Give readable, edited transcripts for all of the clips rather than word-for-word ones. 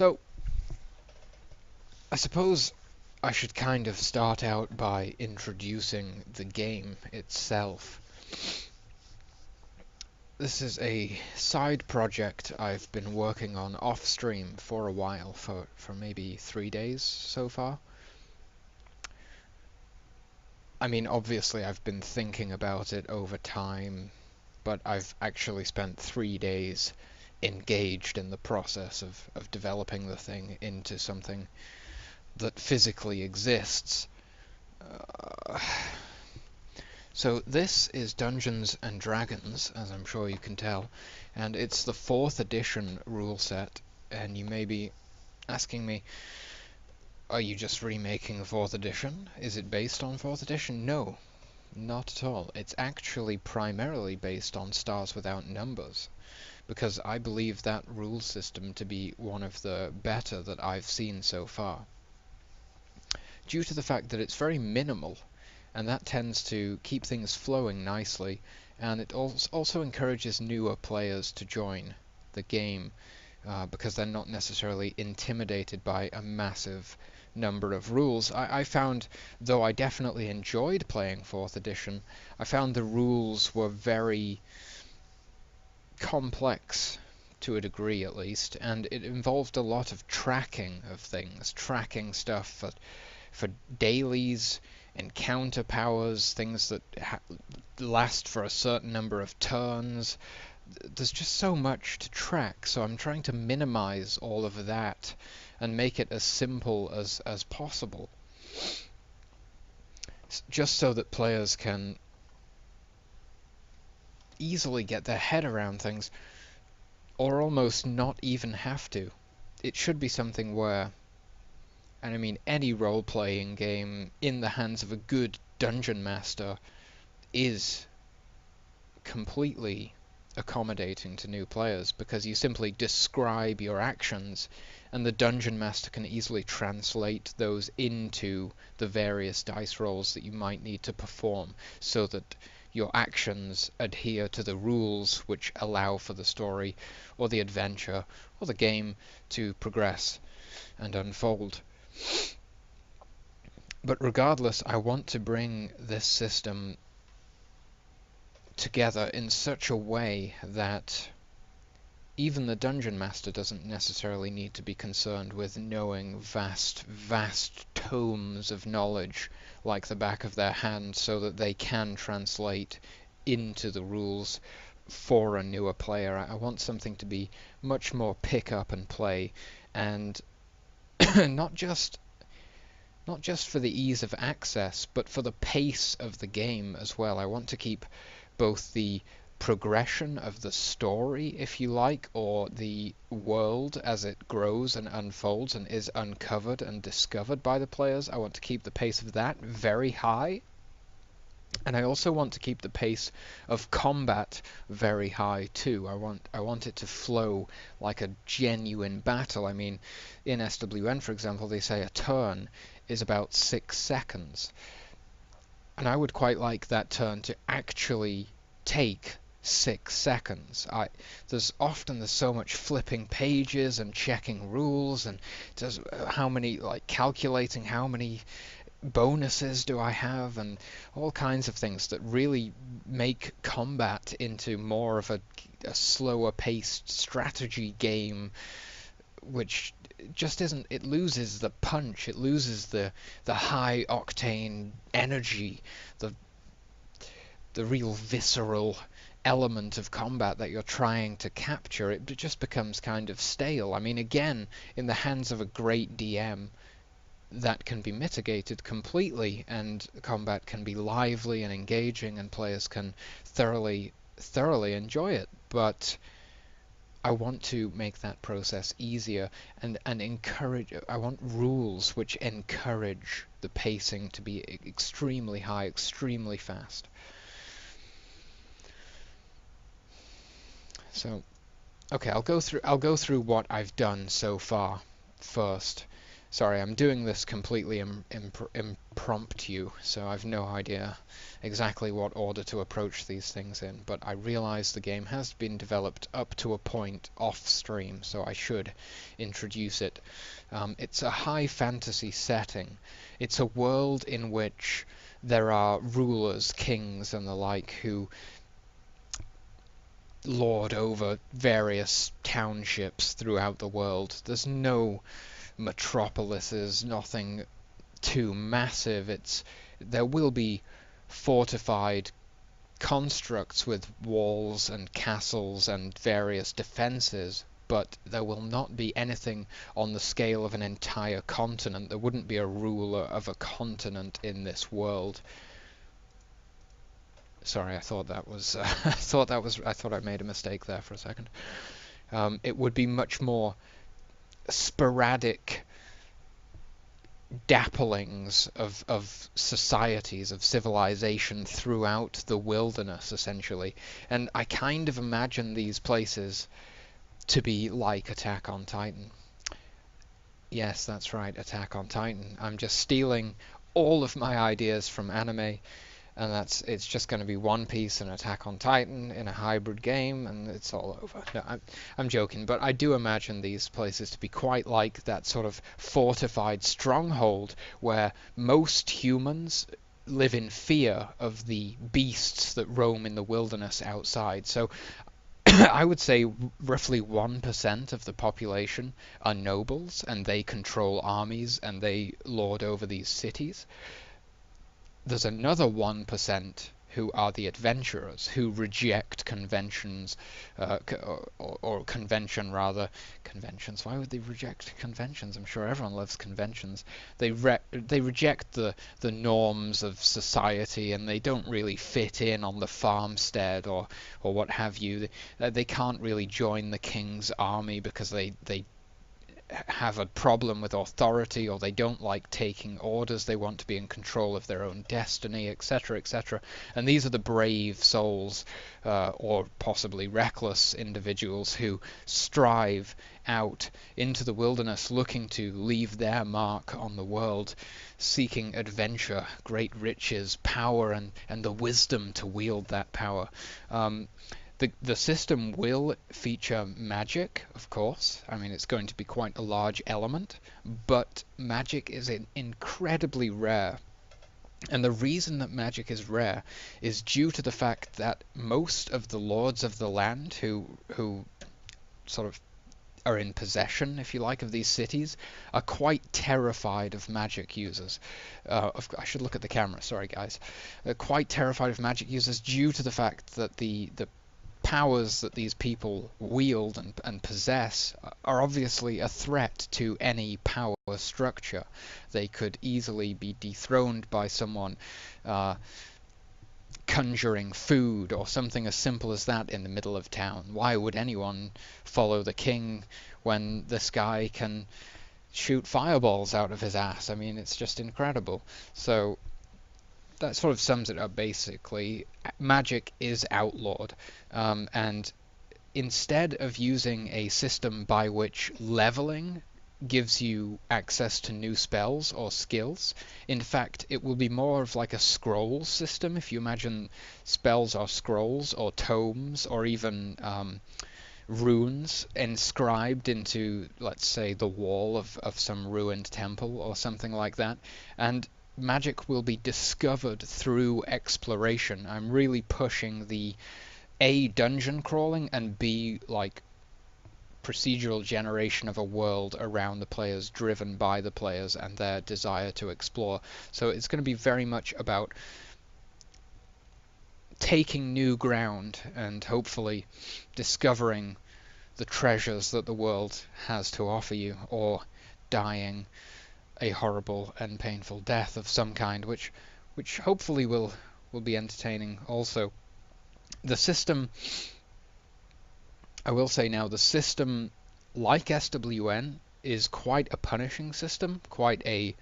So, I suppose I should kind of start out by introducing the game itself. This is a side project I've been working on off-stream for a while, for maybe 3 days so far. I mean, obviously I've been thinking about it over time, but I've actually spent 3 days engaged in the process of developing the thing into something that physically exists. Uh, so this is Dungeons and Dragons, as I'm sure you can tell, and it's the 4th edition rule set, and you may be asking me, are you just remaking the 4th edition? Is it based on 4th edition? No, not at all. It's actually primarily based on Stars Without Numbers, because I believe that rule system to be one of the better that I've seen so far, due to the fact that it's very minimal, and that tends to keep things flowing nicely, and it also encourages newer players to join the game, because they're not necessarily intimidated by a massive number of rules. I found, though I definitely enjoyed playing 4th edition, I found the rules were very complex, to a degree at least, and it involved a lot of tracking of things, tracking stuff for dailies, encounter powers, things that last for a certain number of turns. There's just so much to track, so I'm trying to minimize all of that and make it as simple as possible, just so that players can easily get their head around things, or almost not even have to. It should be something where, and I mean any role-playing game in the hands of a good dungeon master is completely accommodating to new players, because you simply describe your actions and the dungeon master can easily translate those into the various dice rolls that you might need to perform, so that your actions adhere to the rules which allow for the story or the adventure or the game to progress and unfold. But regardless, I want to bring this system together in such a way that even the dungeon master doesn't necessarily need to be concerned with knowing vast, vast tomes of knowledge like the back of their hand, so that they can translate into the rules for a newer player. I want something to be much more pick up and play, and not just for the ease of access, but for the pace of the game as well. I want to keep both the progression of the story, if you like, or the world as it grows and unfolds and is uncovered and discovered by the players. I want to keep the pace of that very high. And I also want to keep the pace of combat very high too. I want it to flow like a genuine battle. I mean, in SWN, for example, they say a turn is about 6 seconds. And I would quite like that turn to actually take 6 seconds. There's so much flipping pages and checking rules, and how many, like calculating how many bonuses do I have, and all kinds of things that really make combat into more of a slower paced strategy game, which just isn't. It loses the punch, it loses the high octane energy, the real visceral element of combat that you're trying to capture. It just becomes kind of stale. I mean, again, in the hands of a great DM, that can be mitigated completely, and combat can be lively and engaging, and players can thoroughly enjoy it. But I want to make that process easier, and encourage. I want rules which encourage the pacing to be extremely high, extremely fast. So, okay, I'll go through what I've done so far first. Sorry, I'm doing this completely impromptu, so I've no idea exactly what order to approach these things in, but I realize the game has been developed up to a point off stream, so I should introduce it. It's a high fantasy setting. It's a world in which there are rulers, kings, and the like who lord over various townships throughout the world. There's no metropolises, nothing too massive. There will be fortified constructs with walls and castles and various defenses, but there will not be anything on the scale of an entire continent. There wouldn't be a ruler of a continent in this world. Sorry, I thought I made a mistake there for a second. It would be much more sporadic dapplings of societies, of civilization throughout the wilderness, essentially. And I kind of imagine these places to be like Attack on Titan. Yes, that's right, Attack on Titan. I'm just stealing all of my ideas from anime, and it's just going to be One Piece and Attack on Titan in a hybrid game, and it's all over. No, I'm joking, but I do imagine these places to be quite like that sort of fortified stronghold where most humans live in fear of the beasts that roam in the wilderness outside. So I would say roughly 1% of the population are nobles, and they control armies and they lord over these cities. There's another 1% who are the adventurers, who reject conventions, or convention rather. Conventions. Why would they reject conventions? I'm sure everyone loves conventions. They reject the norms of society, and they don't really fit in on the farmstead or what have you. They can't really join the king's army because they have a problem with authority, or they don't like taking orders. They want to be in control of their own destiny, etc., etc. And these are the brave souls, or possibly reckless individuals, who strive out into the wilderness looking to leave their mark on the world, seeking adventure, great riches, power, and the wisdom to wield that power. The system will feature magic, of course. I mean, it's going to be quite a large element, but magic is incredibly rare. And the reason that magic is rare is due to the fact that most of the lords of the land who sort of are in possession, if you like, of these cities, are quite terrified of magic users. I should look at the camera, sorry guys. They're quite terrified of magic users due to the fact that the powers that these people wield and possess are obviously a threat to any power structure. They could easily be dethroned by someone conjuring food or something as simple as that in the middle of town. Why would anyone follow the king when this guy can shoot fireballs out of his ass? I mean, it's just incredible. So that sort of sums it up basically. Magic is outlawed, and instead of using a system by which leveling gives you access to new spells or skills, in fact it will be more of like a scroll system. If you imagine spells are scrolls or tomes or even runes inscribed into, let's say, the wall of some ruined temple or something like that, and magic will be discovered through exploration. I'm really pushing the A, dungeon crawling, and B, like procedural generation of a world around the players, driven by the players and their desire to explore. So it's going to be very much about taking new ground and hopefully discovering the treasures that the world has to offer you, or dying a horrible and painful death of some kind, which hopefully will be entertaining also. The system, I will say now, the system, like SWN, is quite a punishing system, quite a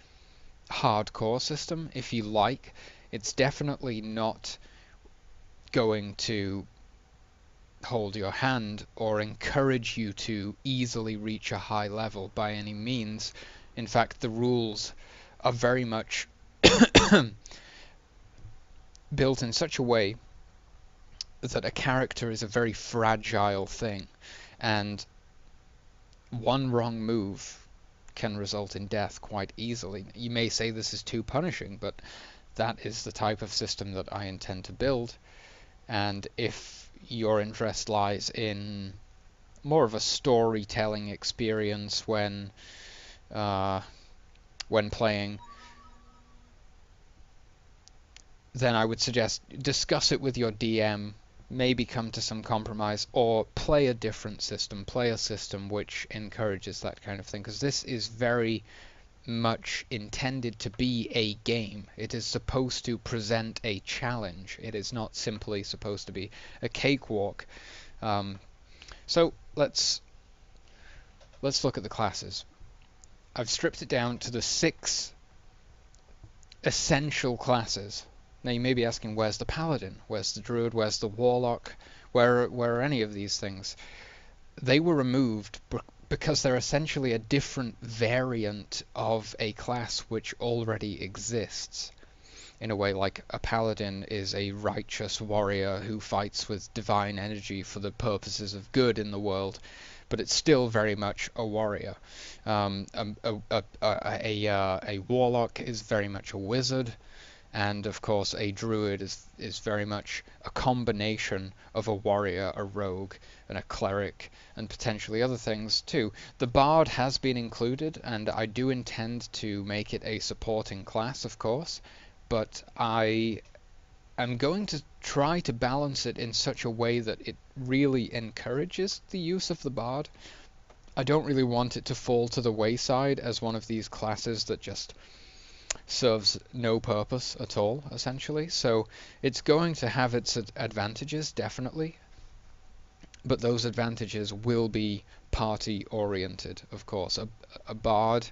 hardcore system, if you like. It's definitely not going to hold your hand or encourage you to easily reach a high level by any means. In fact, the rules are very much built in such a way that a character is a very fragile thing, and one wrong move can result in death quite easily. You may say this is too punishing, but that is the type of system that I intend to build. And if your interest lies in more of a storytelling experience when playing, then I would suggest discuss it with your DM, maybe come to some compromise, or play a different system, play a system which encourages that kind of thing, because this is very much intended to be a game. It is supposed to present a challenge. It is not simply supposed to be a cakewalk. So let's look at the classes. I've stripped it down to the 6 essential classes. Now you may be asking, where's the paladin? Where's the druid? Where's the warlock? Where are any of these things? They were removed because they're essentially a different variant of a class which already exists. In a way, like a paladin is a righteous warrior who fights with divine energy for the purposes of good in the world, but it's still very much a warrior. A warlock is very much a wizard, and of course a druid is very much a combination of a warrior, a rogue, and a cleric, and potentially other things too. The bard has been included, and I do intend to make it a supporting class, of course, but I am going to try to balance it in such a way that it really encourages the use of the bard. I don't really want it to fall to the wayside as one of these classes that just serves no purpose at all, essentially. So it's going to have its advantages, definitely, but those advantages will be party oriented, of course. A bard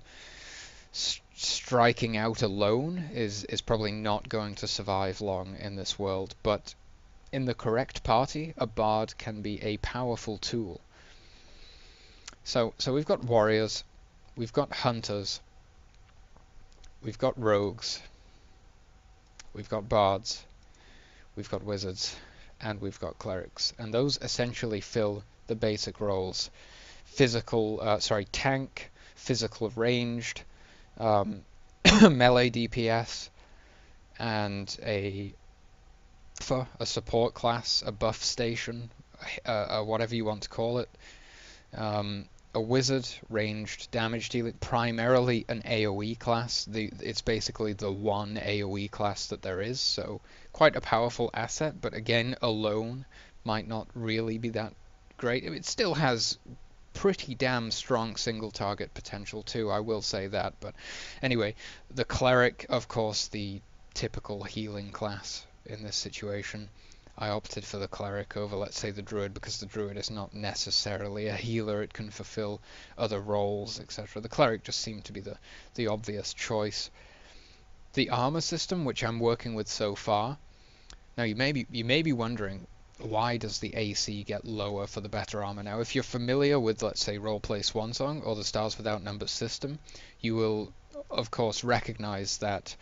striking out alone is probably not going to survive long in this world, but in the correct party, a bard can be a powerful tool. So we've got warriors, we've got hunters, we've got rogues, we've got bards, we've got wizards, and we've got clerics, and those essentially fill the basic roles. Tank, physical ranged, melee DPS, and a support class, a buff station, whatever you want to call it. A wizard, ranged damage dealing, primarily an AoE class. It's basically the one AoE class that there is, so quite a powerful asset, but again, alone might not really be that great. It still has pretty damn strong single target potential too, I will say that. But anyway, the cleric, of course, the typical healing class in this situation. I opted for the cleric over, let's say, the druid, because the druid is not necessarily a healer. It can fulfill other roles, etc. The cleric just seemed to be the obvious choice. The armor system, which I'm working with so far. Now you may be wondering, why does the AC get lower for the better armor? Now, if you're familiar with, let's say, Roleplay Swansong or the Stars Without Numbers system, you will, of course, recognize that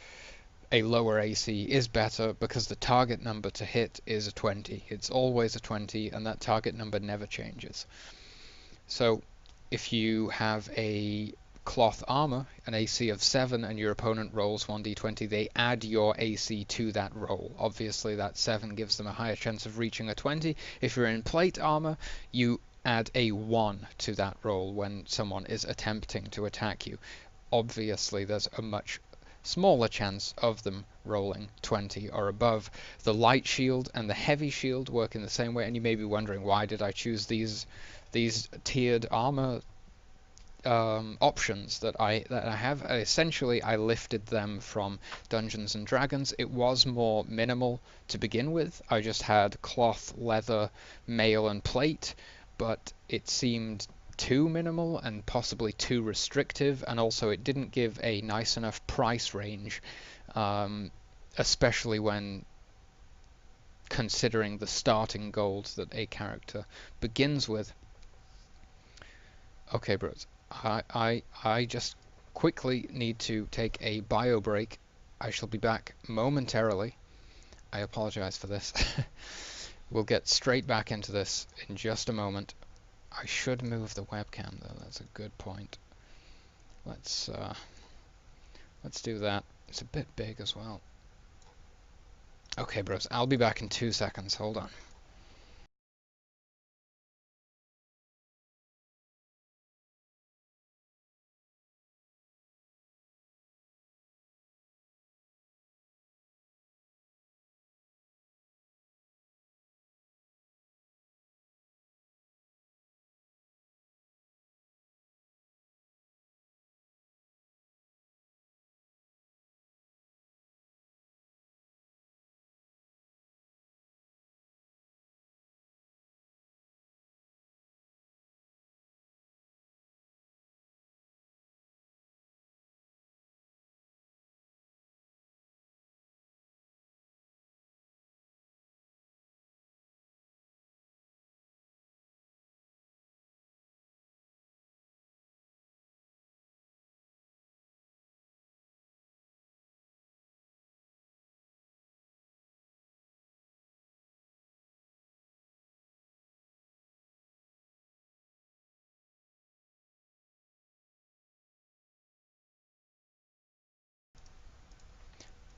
a lower AC is better because the target number to hit is a 20. It's always a 20, and that target number never changes. So if you have a cloth armor, an AC of 7, and your opponent rolls 1d20, they add your AC to that roll. Obviously that 7 gives them a higher chance of reaching a 20. If you're in plate armor, you add a 1 to that roll when someone is attempting to attack you. Obviously there's a much smaller chance of them rolling 20 or above. The light shield and the heavy shield work in the same way, and you may be wondering, why did I choose these tiered armor options that I have? Essentially, I lifted them from Dungeons and Dragons. It was more minimal to begin with. I just had cloth, leather, mail, and plate, but it seemed too minimal and possibly too restrictive, and also it didn't give a nice enough price range, especially when considering the starting gold that a character begins with. Okay, bros, I just quickly need to take a bio break. I shall be back momentarily. I apologize for this. We'll get straight back into this in just a moment. I should move the webcam though, that's a good point. Let's do that. It's a bit big as well. Okay, bros, I'll be back in 2 seconds. Hold on.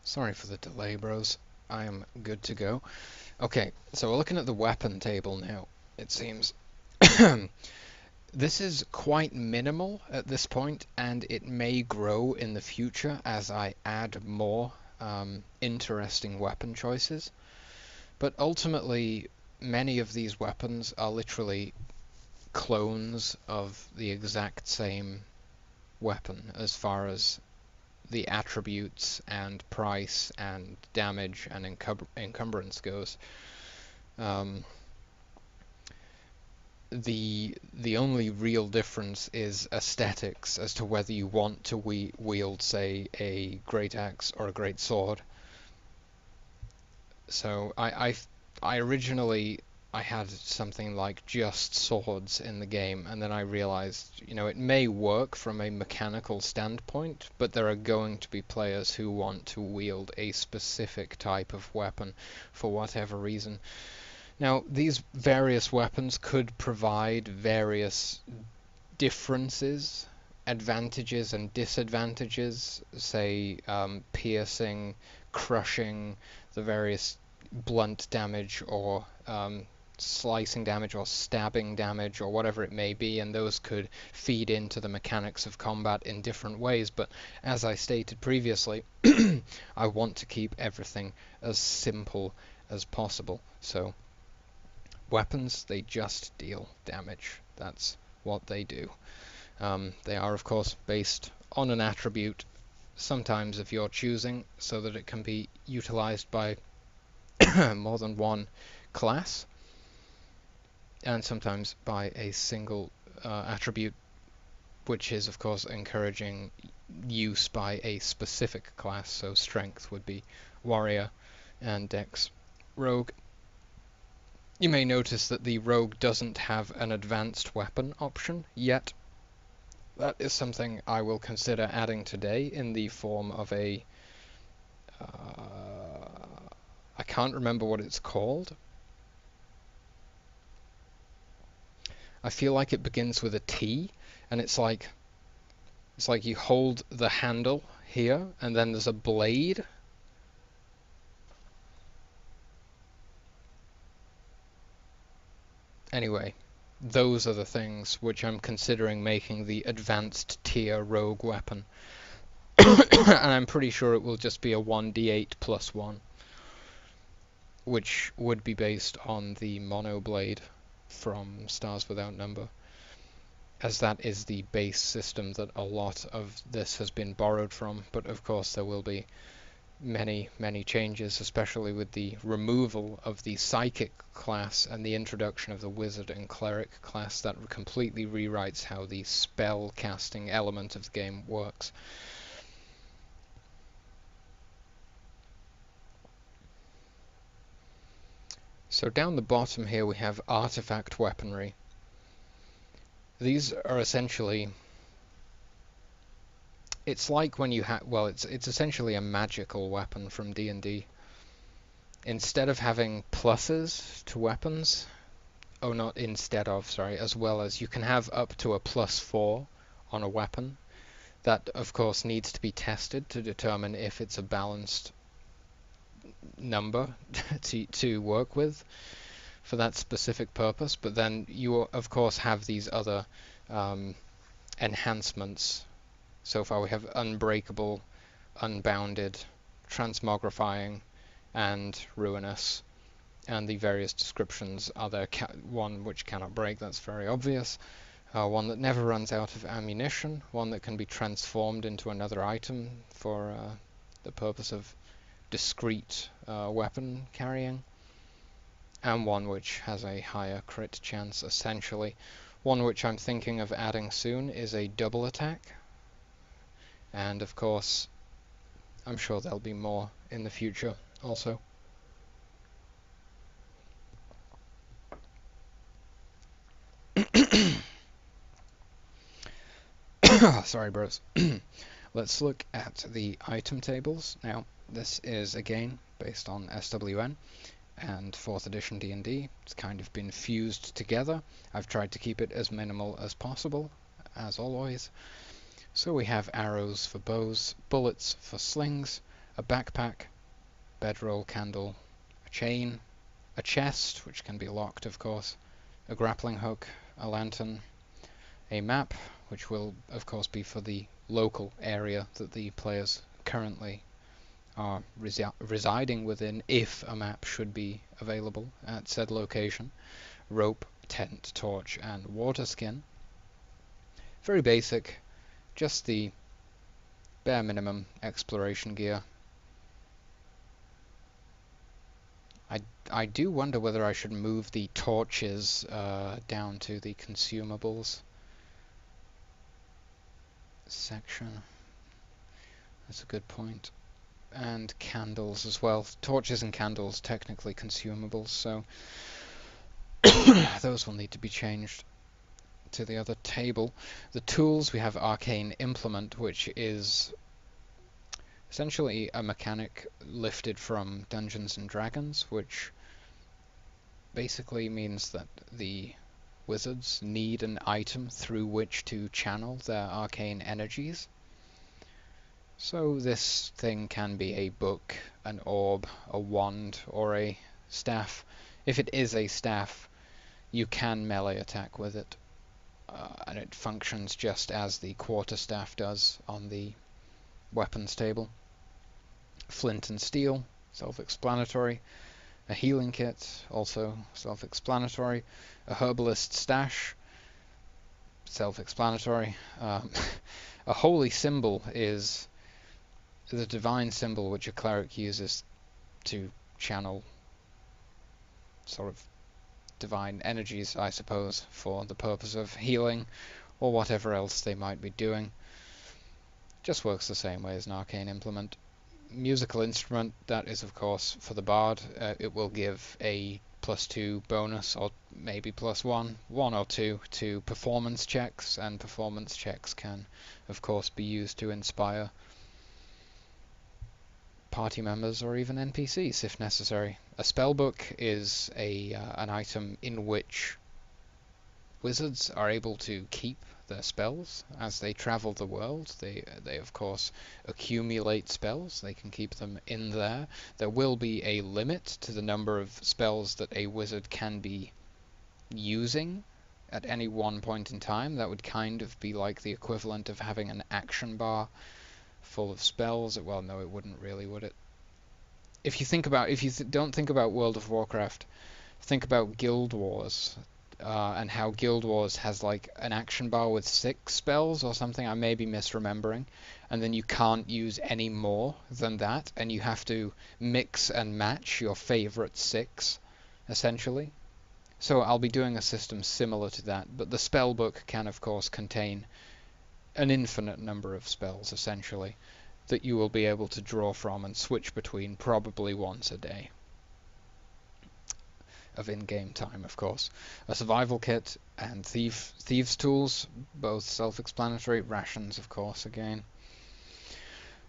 Sorry for the delay, bros. I am good to go. Okay, so we're looking at the weapon table now, it seems. This is quite minimal at this point, and it may grow in the future as I add more interesting weapon choices. But ultimately, many of these weapons are literally clones of the exact same weapon as far as the attributes and price and damage and encumbrance goes. Um, the only real difference is aesthetics as to whether you want to wield, say, a great axe or a great sword. So I originally I had something like just swords in the game, and then I realized, it may work from a mechanical standpoint, but there are going to be players who want to wield a specific type of weapon for whatever reason. Now, these various weapons could provide various differences, advantages and disadvantages, say piercing, crushing, the various blunt damage or slicing damage or stabbing damage or whatever it may be, and those could feed into the mechanics of combat in different ways. But as I stated previously, I want to keep everything as simple as possible. So weapons, they just deal damage. That's what they do. They are, of course, based on an attribute, sometimes of your choosing, so that it can be utilized by more than one class, and sometimes by a single attribute, which is, of course, encouraging use by a specific class. So strength would be warrior, and dex rogue. You may notice that the rogue doesn't have an advanced weapon option yet. That is something I will consider adding today in the form of a... I can't remember what it's called. I feel like it begins with a T, and it's like you hold the handle here, and then there's a blade. Anyway, those are the things which I'm considering making the advanced tier rogue weapon. And I'm pretty sure it will just be a 1d8 plus 1, which would be based on the mono blade from Stars Without Number, as that is the base system that a lot of this has been borrowed from. But of course there will be many, many changes, especially with the removal of the psychic class and the introduction of the wizard and cleric class. That completely rewrites how the spell casting element of the game works. So down the bottom here we have artifact weaponry. These are essentially It's like when you have, well, it's essentially a magical weapon from D&D. Instead of having pluses to weapons, oh, not instead of, sorry, as well as you can have up to a +4 on a weapon. That, of course, needs to be tested to determine if it's a balanced number to work with for that specific purpose. But then you, of course, have these other um, enhancements. So far we have unbreakable, unbounded, transmogrifying, and ruinous. And the various descriptions are there. One which cannot break, that's very obvious. One that never runs out of ammunition. One that can be transformed into another item for the purpose of discrete weapon carrying. And one which has a higher crit chance, essentially. One which I'm thinking of adding soon is a double attack. And of course, I'm sure there'll be more in the future also. Sorry, bros. Let's look at the item tables. Now, this is, again, based on SWN and 4th edition D&D. It's kind of been fused together. I've tried to keep it as minimal as possible, as always. So we have arrows for bows, bullets for slings, a backpack, bedroll candle, a chain, a chest, which can be locked, of course, a grappling hook, a lantern, a map, which will, of course, be for the local area that the players currently are residing within, if a map should be available at said location, rope, tent, torch, and water skin. Very basic, just the bare minimum exploration gear. I do wonder whether I should move the torches down to the consumables section. That's a good point. And candles as well. Torches and candles technically consumables, so those will need to be changed to the other table. The tools, we have Arcane Implement, which is essentially a mechanic lifted from Dungeons and Dragons, which basically means that the wizards need an item through which to channel their arcane energies. So this thing can be a book, an orb, a wand, or a staff. If it is a staff, you can melee attack with it, and it functions just as the quarterstaff does on the weapons table. Flint and steel, self-explanatory. A healing kit, also self-explanatory. A herbalist stash, self-explanatory. A holy symbol is the divine symbol which a cleric uses to channel sort of divine energies, I suppose, for the purpose of healing or whatever else they might be doing. Just works the same way as an arcane implement. Musical instrument, that is of course for the bard. It will give a +2 bonus, or maybe +1, 1 or 2 to performance checks, and performance checks can of course be used to inspire party members or even NPCs if necessary. A spellbook is an item in which wizards are able to keep their spells as they travel the world. They of course accumulate spells. They can keep them in there. There will be a limit to the number of spells that a wizard can be using at any one point in time. That would kind of be like the equivalent of having an action bar full of spells. Well, no, it wouldn't really, would it? If you don't think about World of Warcraft, think about Guild Wars. And how Guild Wars has like an action bar with 6 spells or something. I may be misremembering. And then you can't use any more than that, and you have to mix and match your favorite 6, essentially. So I'll be doing a system similar to that, but the spellbook can of course contain an infinite number of spells, essentially, that you will be able to draw from and switch between probably once a day. Of in-game time, of course. A survival kit and thieves' tools, both self-explanatory. Rations, of course, again.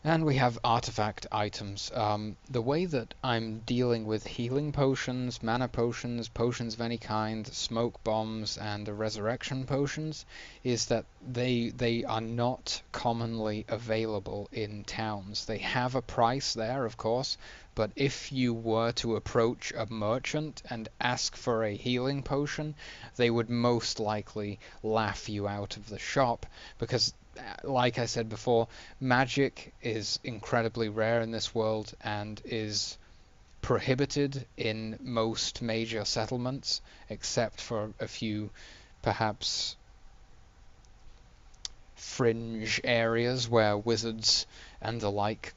And we have artifact items. The way that I'm dealing with healing potions, mana potions, potions of any kind, smoke bombs, and resurrection potions is that they are not commonly available in towns. They have a price there, of course, but if you were to approach a merchant and ask for a healing potion, they would most likely laugh you out of the shop because, like I said before, magic is incredibly rare in this world and is prohibited in most major settlements, except for a few perhaps fringe areas where wizards and the like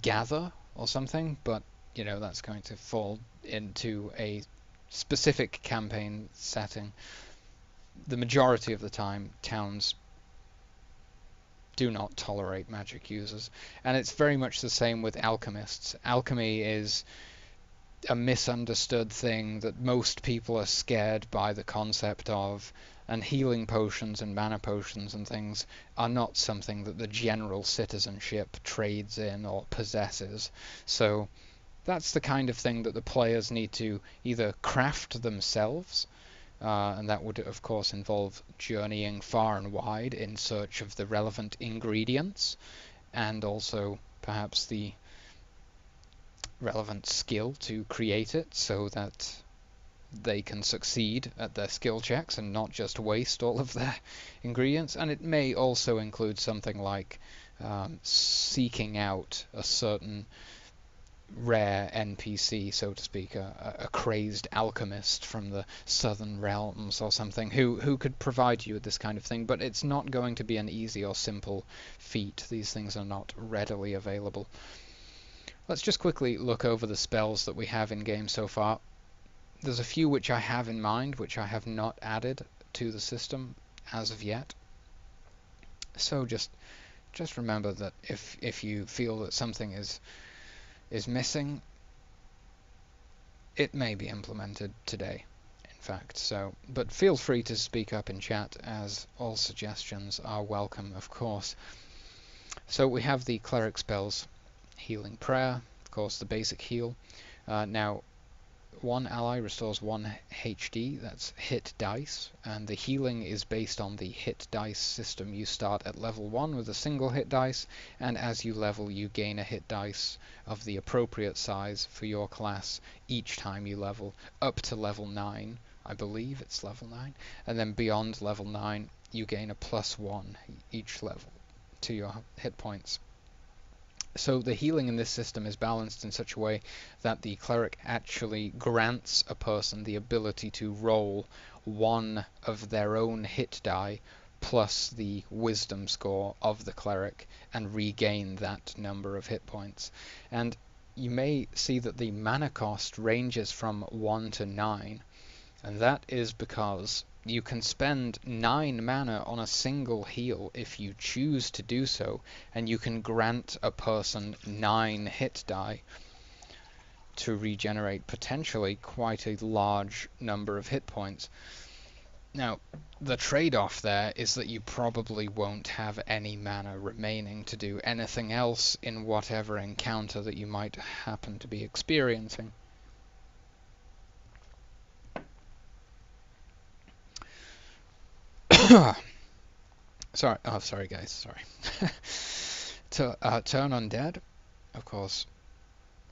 gather or something. But, that's going to fall into a specific campaign setting. The majority of the time, towns do not tolerate magic users. And it's very much the same with alchemists. Alchemy is a misunderstood thing that most people are scared by the concept of, and healing potions and mana potions and things are not something that the general citizenship trades in or possesses. So that's the kind of thing that the players need to either craft themselves, and that would, of course, involve journeying far and wide in search of the relevant ingredients, and also perhaps the relevant skill to create it so that they can succeed at their skill checks and not just waste all of their ingredients. And it may also include something like seeking out a certain rare NPC, so to speak, a crazed alchemist from the southern realms or something who could provide you with this kind of thing. But it's not going to be an easy or simple feat. These things are not readily available. Let's just quickly look over the spells that we have in game so far. There's a few which I have in mind, which I have not added to the system as of yet. So just remember that if you feel that something is missing, it may be implemented today, in fact. But feel free to speak up in chat, as all suggestions are welcome, of course. So we have the cleric spells, Healing Prayer, of course, the basic heal. Now, one ally restores 1 HD, that's hit dice, and the healing is based on the hit dice system. You start at level 1 with a single hit dice, and as you level you gain a hit dice of the appropriate size for your class each time you level, up to level 9. I believe it's level 9, and then beyond level 9 you gain a +1 each level to your hit points. So the healing in this system is balanced in such a way that the cleric actually grants a person the ability to roll one of their own hit die plus the wisdom score of the cleric and regain that number of hit points. And you may see that the mana cost ranges from 1 to 9, and that is because you can spend 9 mana on a single heal if you choose to do so, and you can grant a person 9 hit die to regenerate potentially quite a large number of hit points. Now, the trade-off there is that you probably won't have any mana remaining to do anything else in whatever encounter that you might happen to be experiencing. Sorry guys, sorry. Turn undead, of course,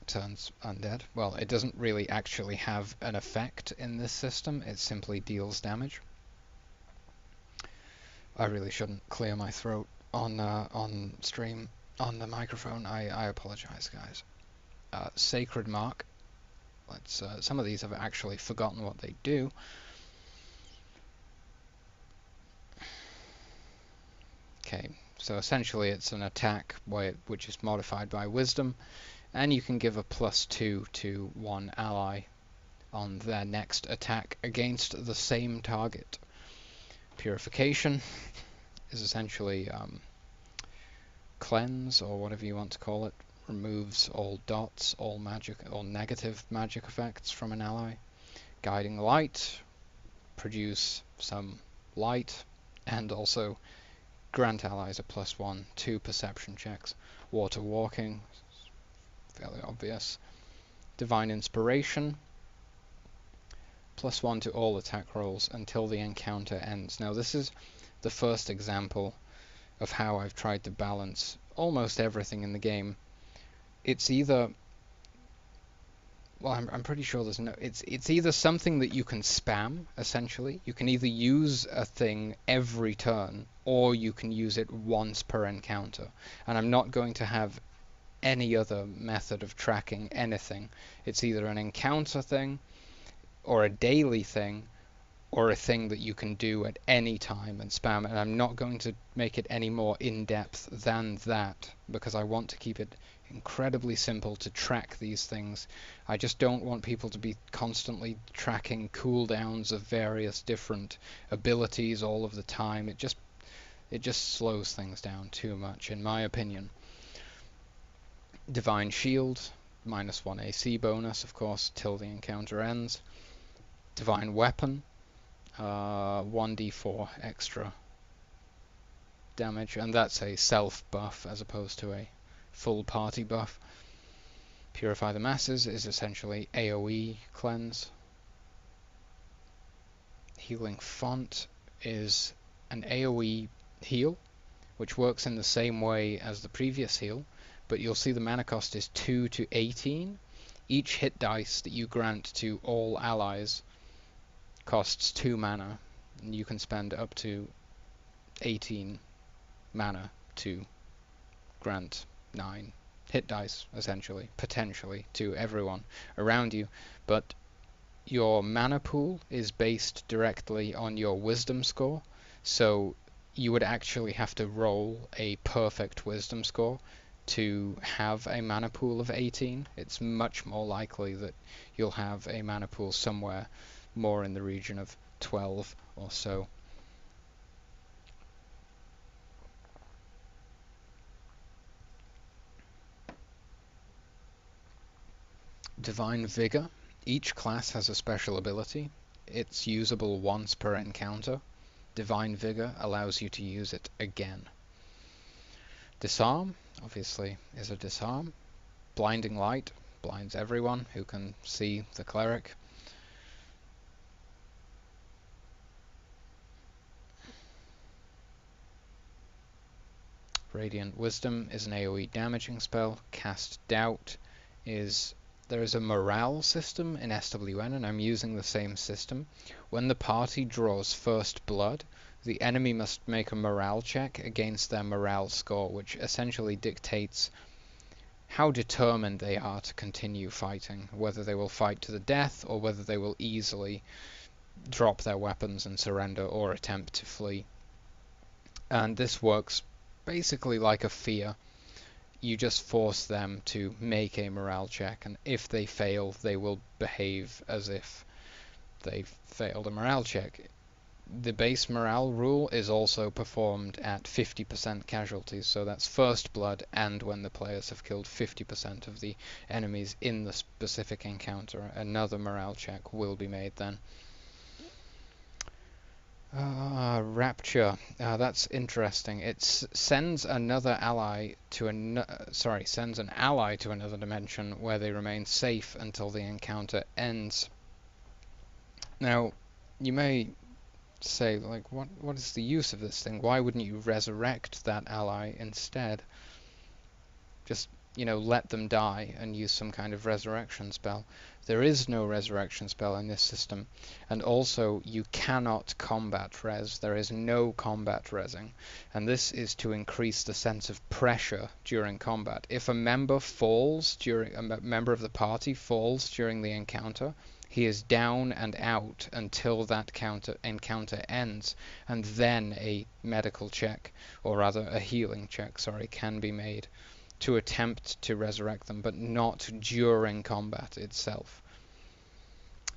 turns undead. Well, it doesn't really actually have an effect in this system, it simply deals damage. I really shouldn't clear my throat on stream, on the microphone. I apologize, guys. Sacred Mark. Some of these have actually forgotten what they do. Okay, so essentially it's an attack which is modified by wisdom, and you can give a +2 to one ally on their next attack against the same target. Purification is essentially cleanse, or whatever you want to call it, removes all dots, all magic, all negative magic effects from an ally. Guiding Light, produce some light, and also grant allies a +1 to perception checks. Water walking, fairly obvious. Divine inspiration, +1 to all attack rolls until the encounter ends. Now this is the first example of how I've tried to balance almost everything in the game. It's either, well, I'm pretty sure there's no, it's either something that you can spam, essentially. You can either use a thing every turn, or you can use it once per encounter. And I'm not going to have any other method of tracking anything. It's either an encounter thing, or a daily thing, or a thing that you can do at any time and spam. And I'm not going to make it any more in-depth than that, because I want to keep it incredibly simple to track these things. I just don't want people to be constantly tracking cooldowns of various different abilities all of the time. It just slows things down too much, in my opinion. Divine Shield, -1 AC bonus, of course, till the encounter ends. Divine Weapon, 1d4 extra damage, and that's a self buff as opposed to a full party buff. Purify the Masses is essentially AoE cleanse. Healing Font is an AoE heal, which works in the same way as the previous heal, but you'll see the mana cost is 2 to 18. Each hit dice that you grant to all allies costs 2 mana, and you can spend up to 18 mana to grant 9 hit dice, essentially, potentially, to everyone around you. But your mana pool is based directly on your wisdom score, so you would actually have to roll a perfect wisdom score to have a mana pool of 18. It's much more likely that you'll have a mana pool somewhere more in the region of 12 or so. Divine Vigor. Each class has a special ability. It's usable once per encounter. Divine Vigor allows you to use it again. Disarm, obviously, is a disarm. Blinding Light blinds everyone who can see the cleric. Radiant Wisdom is an AoE damaging spell. Cast Doubt is... There is a morale system in SWN, and I'm using the same system. When the party draws first blood, the enemy must make a morale check against their morale score, which essentially dictates how determined they are to continue fighting, whether they will fight to the death or whether they will easily drop their weapons and surrender or attempt to flee. And this works basically like a fear. You just force them to make a morale check, and if they fail, they will behave as if they failed a morale check. The base morale rule is also performed at 50% casualties, so that's first blood and when the players have killed 50% of the enemies in the specific encounter. Another morale check will be made then. Rapture. That's interesting. It sends another ally to sends an ally to another dimension where they remain safe until the encounter ends. Now, you may say, like, what is the use of this thing? Why wouldn't you resurrect that ally instead? Just, let them die and use some kind of resurrection spell. There is no resurrection spell in this system, and also you cannot combat res. There is no combat resing, and this is to increase the sense of pressure during combat. If a member of the party falls during the encounter, he is down and out until that encounter ends, and then a medical check, or rather a healing check, can be made to attempt to resurrect them, but not during combat itself.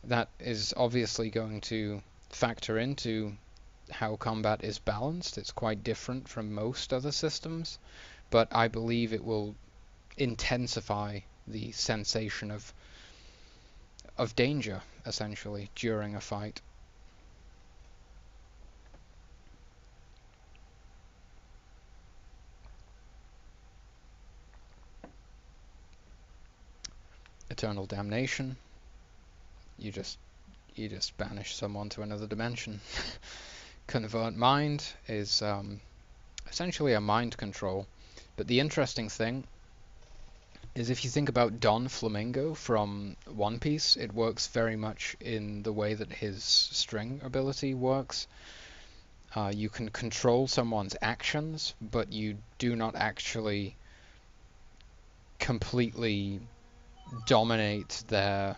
That is obviously going to factor into how combat is balanced. It's quite different from most other systems, but I believe it will intensify the sensation of danger, essentially, during a fight. Eternal damnation. You just banish someone to another dimension. Convert mind is essentially a mind control. But the interesting thing is if you think about Don Flamingo from One Piece, it works very much in the way that his string ability works. You can control someone's actions, but you do not actually completely dominate their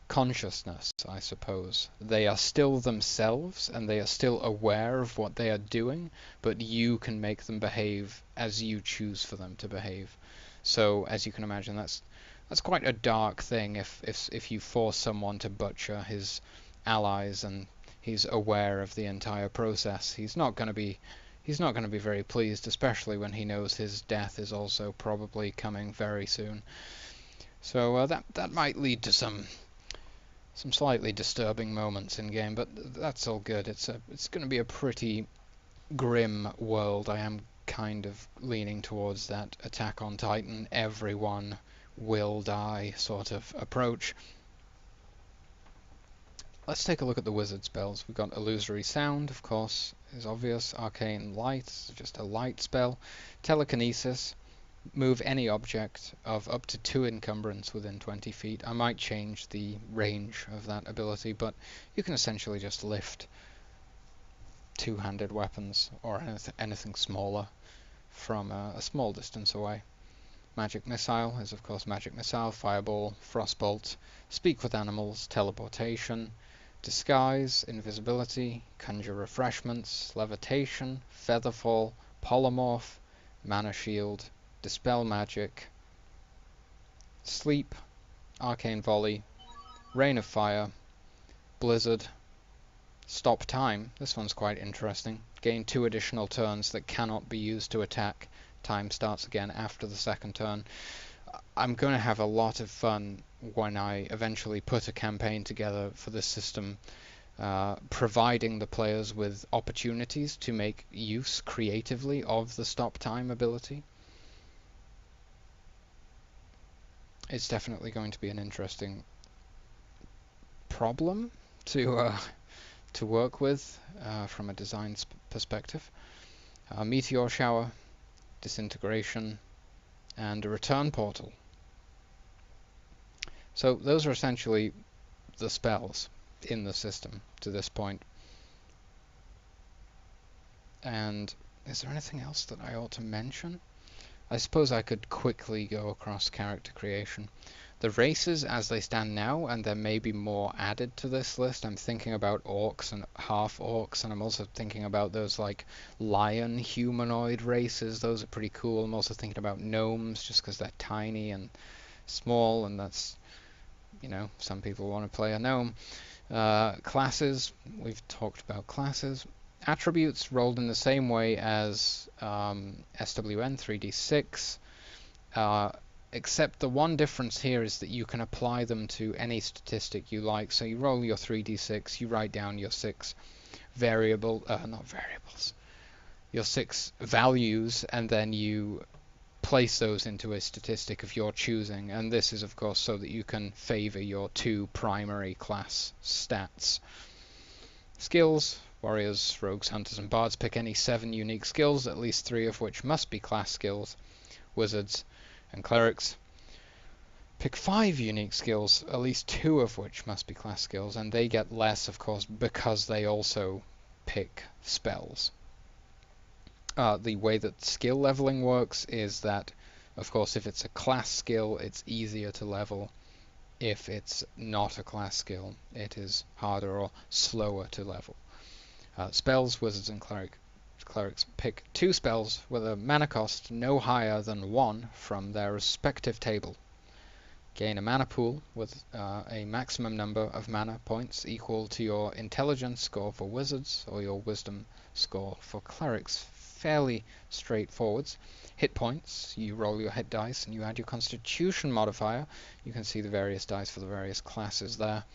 consciousness, I suppose. They are still themselves and they are still aware of what they are doing, but you can make them behave as you choose for them to behave. So, as you can imagine, that's quite a dark thing if you force someone to butcher his allies and he's aware of the entire process. He's not going to be very pleased, especially when he knows his death is also probably coming very soon. So that might lead to some slightly disturbing moments in game, but that's all good. It's going to be a pretty grim world. I am kind of leaning towards that Attack on Titan, everyone will die sort of approach. Let's take a look at the wizard spells. We've got Illusory Sound, of course, is obvious. Arcane Light, just a light spell. Telekinesis, move any object of up to 2 encumbrance within 20 feet. I might change the range of that ability, but you can essentially just lift two-handed weapons or anything smaller from a small distance away. Magic Missile is of course Magic Missile, Fireball, Frostbolt, Speak with Animals, Teleportation, Disguise, Invisibility, Conjure Refreshments, Levitation, Featherfall, Polymorph, Mana Shield, Dispel Magic, Sleep, Arcane Volley, Rain of Fire, Blizzard, Stop Time. This one's quite interesting. Gain 2 additional turns that cannot be used to attack. Time starts again after the second turn. I'm going to have a lot of fun when I eventually put a campaign together for this system, providing the players with opportunities to make use creatively of the Stop Time ability. It's definitely going to be an interesting problem to work with from a design perspective. Meteor Shower, Disintegration, and a Return Portal. So those are essentially the spells in the system to this point. And is there anything else that I ought to mention? I suppose I could quickly go across character creation. The races as they stand now, and there may be more added to this list. I'm thinking about orcs and half-orcs, and I'm also thinking about those like lion humanoid races. Those are pretty cool. I'm also thinking about gnomes, just because they're tiny and small, and that's, some people want to play a gnome. Classes, we've talked about classes. Attributes rolled in the same way as SWN 3d6, except the one difference here is that you can apply them to any statistic you like. So you roll your 3d6, you write down your 6 your 6 values, and then you place those into a statistic of your choosing. And this is of course so that you can favor your 2 primary class stats. Skills. Warriors, rogues, hunters, and bards pick any 7 unique skills, at least 3 of which must be class skills. Wizards and clerics pick 5 unique skills, at least 2 of which must be class skills, and they get less, of course, because they also pick spells. The way that skill leveling works is that, of course, if it's a class skill, it's easier to level. If it's not a class skill, it is harder or slower to level. Spells, wizards, and clerics pick 2 spells with a mana cost no higher than 1 from their respective table. Gain a mana pool with a maximum number of mana points equal to your intelligence score for wizards or your wisdom score for clerics. Fairly straightforward. Hit points, you roll your hit dice and you add your constitution modifier. You can see the various dice for the various classes there.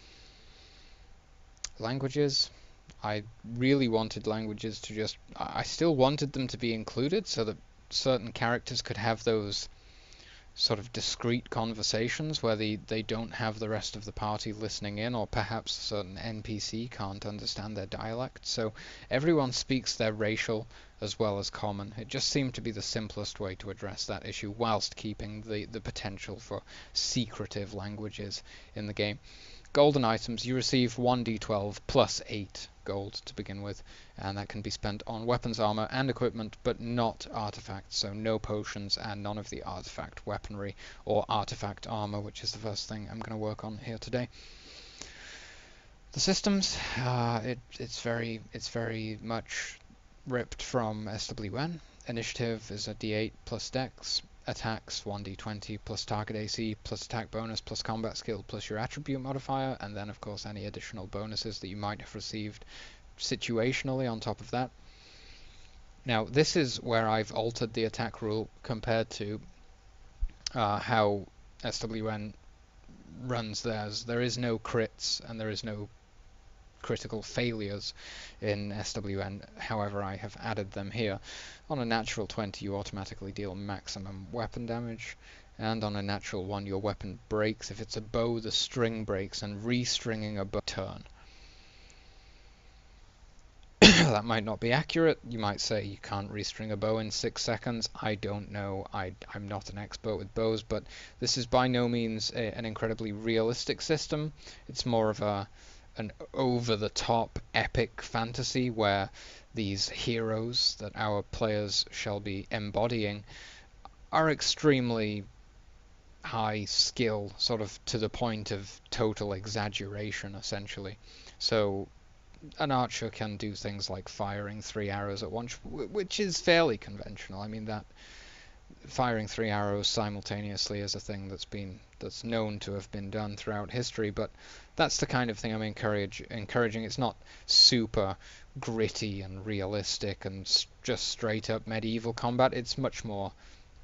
Languages. I really wanted languages to I still wanted them to be included so that certain characters could have those sort of discrete conversations where they don't have the rest of the party listening in, or perhaps a certain NPC can't understand their dialect. So everyone speaks their racial as well as common. It just seemed to be the simplest way to address that issue whilst keeping the potential for secretive languages in the game. Golden items, you receive 1d12 plus 8 gold to begin with, and that can be spent on weapons, armor, and equipment, but not artifacts, so no potions and none of the artifact weaponry or artifact armor, which is the first thing I'm going to work on here today. The systems, it's very much ripped from SWN. Initiative is a d8 plus dex. Attacks 1d20 plus target AC plus attack bonus plus combat skill plus your attribute modifier, and then of course any additional bonuses that you might have received situationally on top of that. Now this is where I've altered the attack rule compared to how SWN runs theirs. There is no crits and there is no critical failures in SWN. However, I have added them here. On a natural 20 you automatically deal maximum weapon damage, and on a natural 1 your weapon breaks. If it's a bow, the string breaks, and restringing a bow turn. That might not be accurate. You might say you can't restring a bow in 6 seconds. I don't know. I'm not an expert with bows, but this is by no means an incredibly realistic system. It's more of an over-the-top epic fantasy where these heroes that our players shall be embodying are extremely high skill, sort of to the point of total exaggeration, essentially. So an archer can do things like firing 3 arrows at once, which is fairly conventional. I mean, that firing 3 arrows simultaneously is a thing that's known to have been done throughout history, but that's the kind of thing I'm encouraging. It's not super gritty and realistic and just straight up medieval combat. It's much more,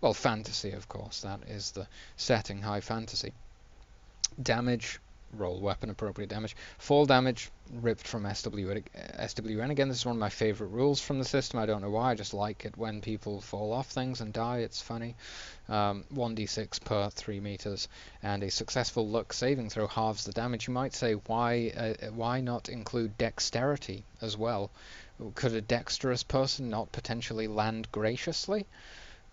well, fantasy, of course. That is the setting, high fantasy. Damage, roll weapon appropriate damage. Fall damage, ripped from SWN. Again, this is one of my favorite rules from the system. I don't know why, I just like it when people fall off things and die. It's funny. 1d6 per 3 meters, and a successful luck saving throw halves the damage. You might say, why not include dexterity as well? Could a dexterous person not potentially land graciously?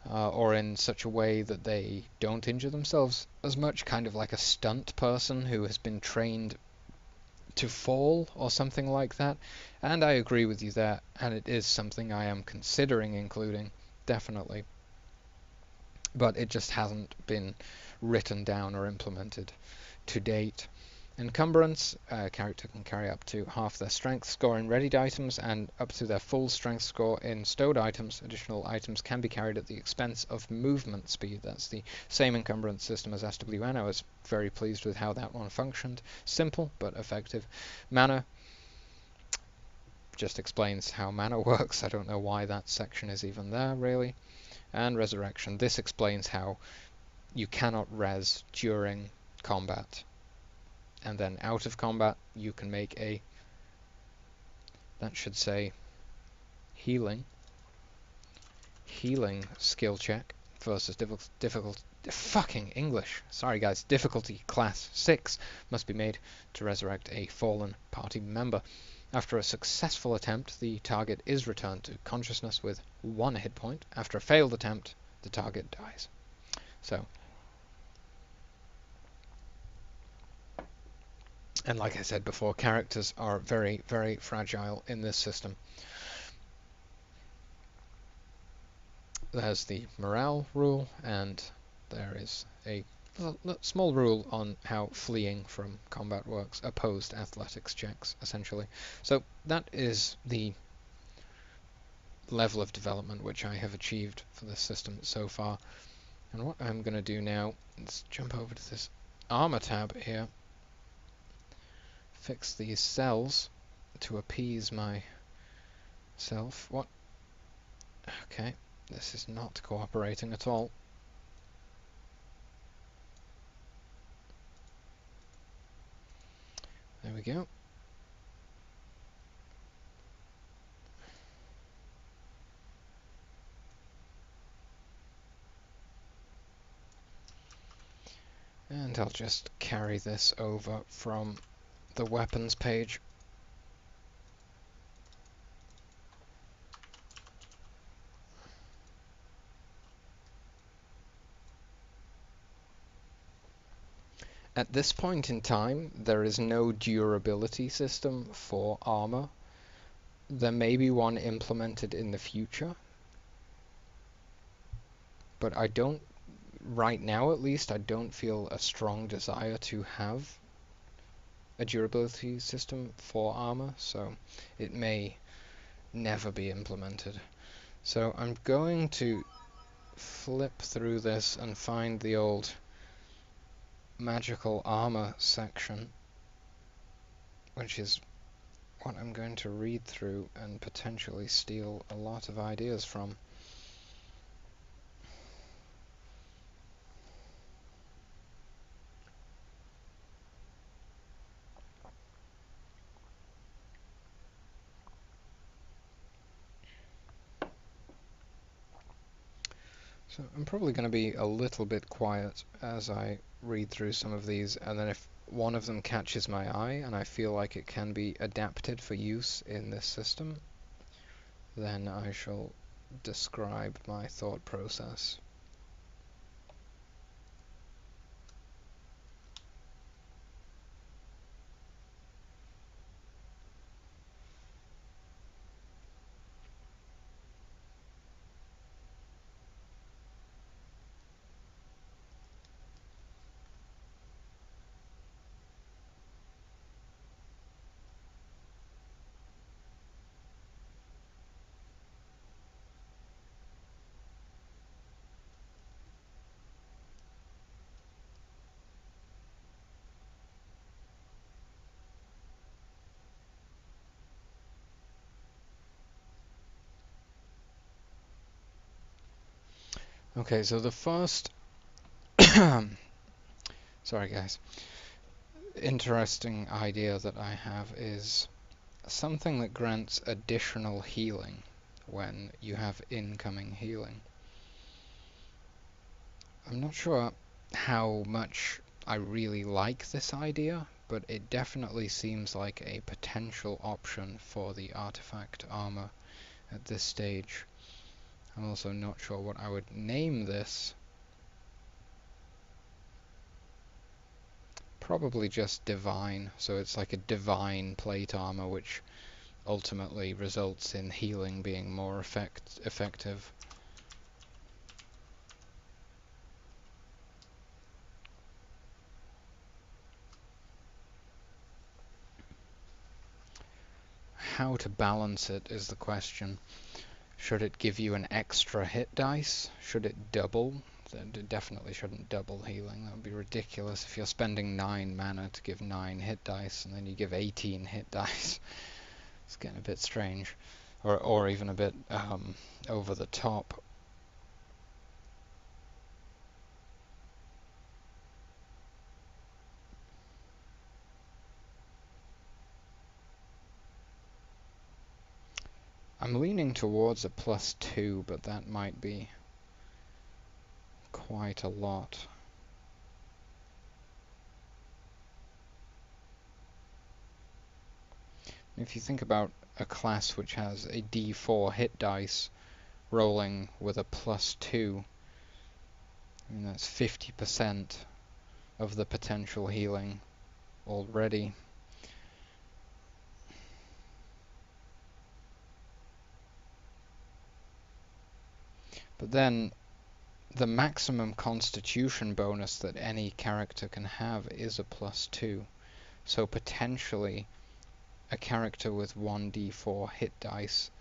Or in such a way that they don't injure themselves as much, kind of like a stunt person who has been trained to fall or something like that. And I agree with you there, and it is something I am considering including, definitely. But it just hasn't been written down or implemented to date. Encumbrance, a character can carry up to half their strength score in readied items and up to their full strength score in stowed items. Additional items can be carried at the expense of movement speed. That's the same encumbrance system as SWN. I was very pleased with how that one functioned. Simple but effective. Mana just explains how mana works. I don't know why that section is even there, really. And Resurrection. This explains how you cannot res during combat. And then out of combat you can make that should say healing skill check versus fucking English, sorry guys, difficulty class 6 must be made to resurrect a fallen party member. After a successful attempt, the target is returned to consciousness with 1 hit point. After a failed attempt, the target dies. So, and like I said before, characters are very, very fragile in this system. There's the morale rule, and there is a small rule on how fleeing from combat works, opposed athletics checks, essentially. So that is the level of development which I have achieved for this system so far. And what I'm going to do now is jump over to this armor tab here, fix these cells to appease myself. What? Okay, this is not cooperating at all. There we go. And I'll just carry this over from the weapons page. At this point in time, there is no durability system for armor. There may be one implemented in the future, but right now at least, I don't feel a strong desire to have a durability system for armor, so it may never be implemented. So I'm going to flip through this and find the old magical armor section, which is what I'm going to read through and potentially steal a lot of ideas from. So I'm probably going to be a little bit quiet as I read through some of these, and then if one of them catches my eye and I feel like it can be adapted for use in this system, then I shall describe my thought process. Okay, so the first sorry guys, interesting idea that I have is something that grants additional healing when you have incoming healing. I'm not sure how much I really like this idea, but it definitely seems like a potential option for the artifact armor at this stage. I'm also not sure what I would name this. Probably just divine, so it's like a divine plate armor, which ultimately results in healing being more effective. How to balance it is the question. Should it give you an extra hit dice? Should it double? It definitely shouldn't double healing. That would be ridiculous if you're spending 9 mana to give 9 hit dice and then you give 18 hit dice. It's getting a bit strange. Or even a bit over the top. I'm leaning towards a +2, but that might be quite a lot. If you think about a class which has a d4 hit dice rolling with a +2, I mean that's 50% of the potential healing already. But then the maximum constitution bonus that any character can have is a +2. So potentially a character with 1d4 hit dice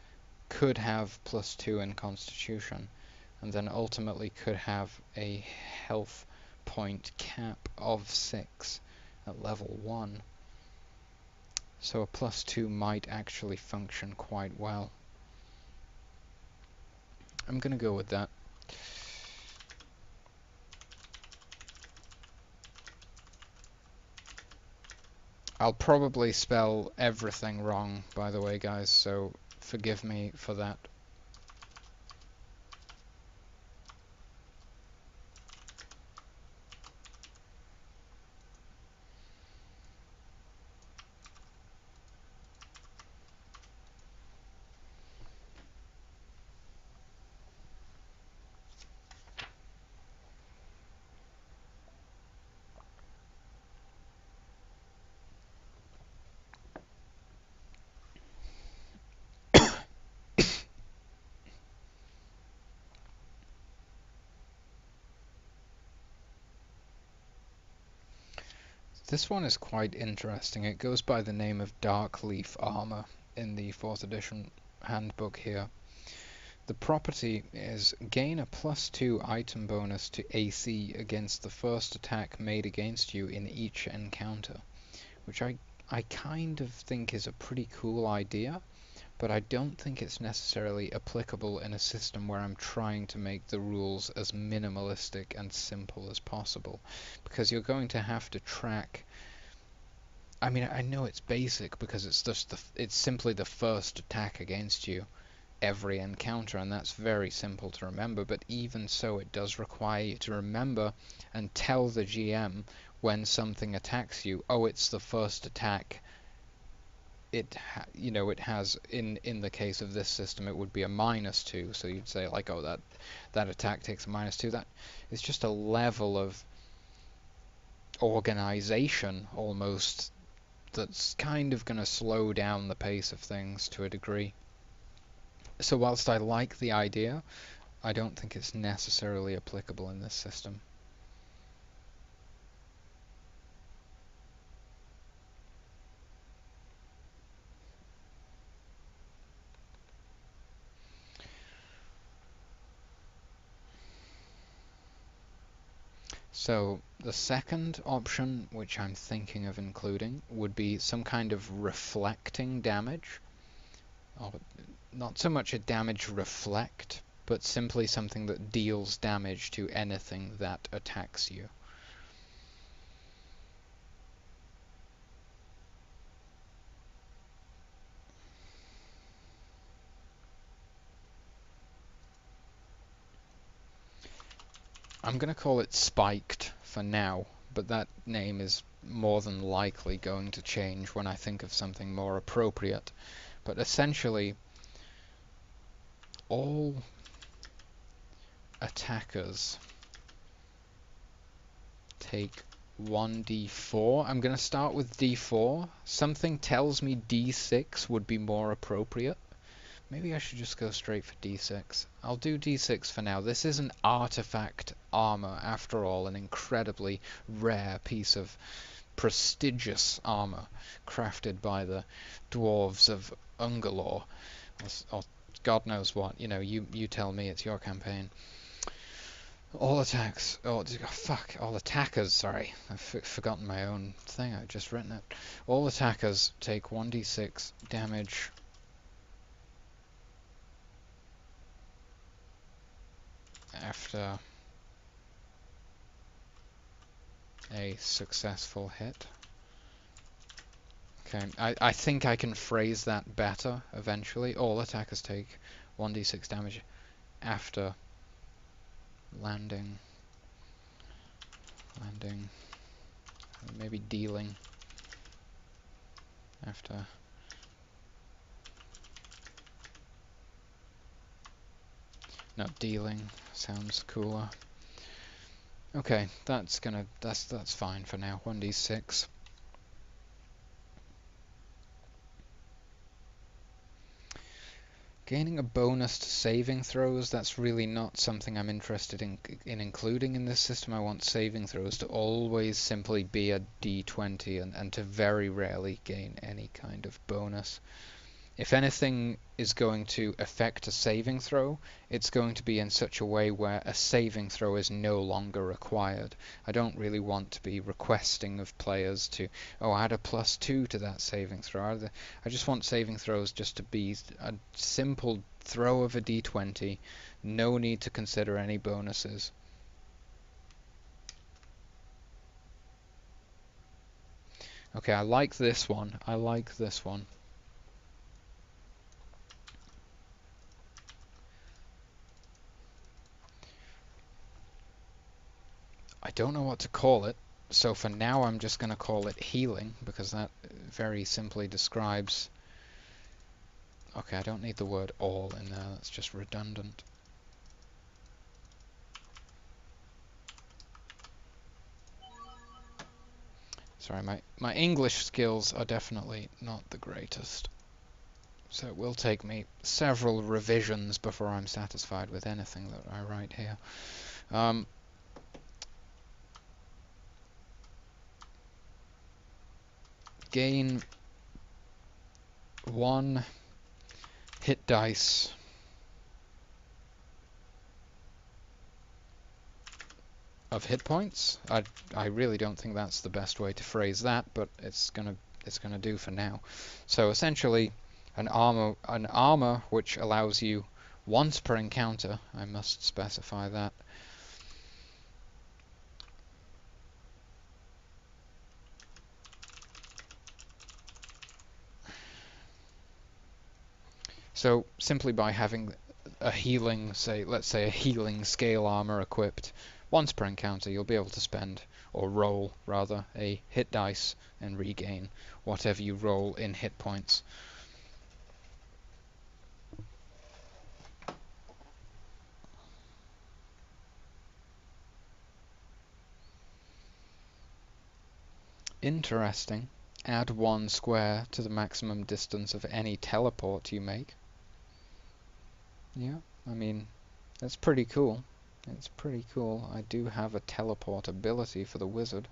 could have +2 in constitution, and then ultimately could have a health point cap of 6 at level 1. So a +2 might actually function quite well. I'm gonna go with that. I'll probably spell everything wrong, by the way, guys, so forgive me for that. This one is quite interesting. It goes by the name of Dark Leaf Armor in the 4th edition handbook here. The property is gain a +2 item bonus to AC against the first attack made against you in each encounter, which I kind of think is a pretty cool idea, but I don't think it's necessarily applicable in a system where I'm trying to make the rules as minimalistic and simple as possible, because you're going to have to track. I mean, I know it's basic because it's simply the first attack against you every encounter, and that's very simple to remember, but even so it does require you to remember and tell the GM when something attacks you, oh, it's the first attack. It has, in the case of this system, it would be a -2, so you'd say like, oh, that attack takes a -2. That is just a level of organization almost that's kind of going to slow down the pace of things to a degree. So whilst I like the idea, I don't think it's necessarily applicable in this system. So the second option, which I'm thinking of including, would be some kind of reflecting damage. Or not so much a damage reflect, but simply something that deals damage to anything that attacks you. I'm going to call it Spiked for now, but that name is more than likely going to change when I think of something more appropriate. But essentially, all attackers take 1d4. I'm going to start with d4. Something tells me d6 would be more appropriate. Maybe I should just go straight for d6. I'll do d6 for now. This is an artifact armor, after all, an incredibly rare piece of prestigious armor crafted by the dwarves of Ungalore, or God knows what. You tell me, it's your campaign. All attacks. Oh, fuck. All attackers. Sorry, I've forgotten my own thing. I've just written it. All attackers take 1d6 damage after a successful hit. Okay, I think I can phrase that better eventually. All attackers take 1d6 damage after landing, maybe dealing after. No, dealing sounds cooler. Okay, that's fine for now. 1d6. Gaining a bonus to saving throws, that's really not something I'm interested in including in this system. I want saving throws to always simply be a d20 and to very rarely gain any kind of bonus. If anything is going to affect a saving throw, it's going to be in such a way where a saving throw is no longer required. I don't really want to be requesting of players to, add a +2 to that saving throw. I just want saving throws just to be a simple throw of a d20, no need to consider any bonuses. Okay, I like this one. I don't know what to call it, so for now I'm just going to call it healing, because that very simply describes. Okay, I don't need the word all in there, that's just redundant. Sorry, my English skills are definitely not the greatest, so it will take me several revisions before I'm satisfied with anything that I write here. gain 1 hit dice of hit points. I really don't think that's the best way to phrase that, but it's gonna do for now. So essentially, an armor which allows you once per encounter. I must specify that. So simply by having a healing, let's say a healing scale armor equipped, once per encounter you'll be able to spend, or roll rather, a hit dice and regain whatever you roll in hit points. Interesting. Add 1 square to the maximum distance of any teleport you make. Yeah, I mean, that's pretty cool. It's pretty cool. I do have a teleport ability for the wizard.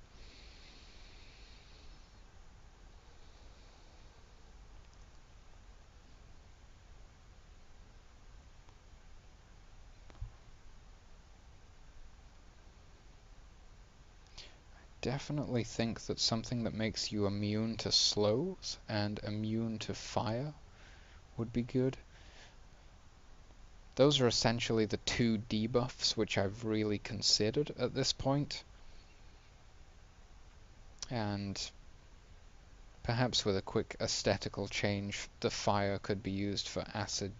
Definitely think that something that makes you immune to slows and immune to fire would be good. Those are essentially the 2 debuffs which I've really considered at this point. And perhaps with a quick aesthetical change, the fire could be used for acid,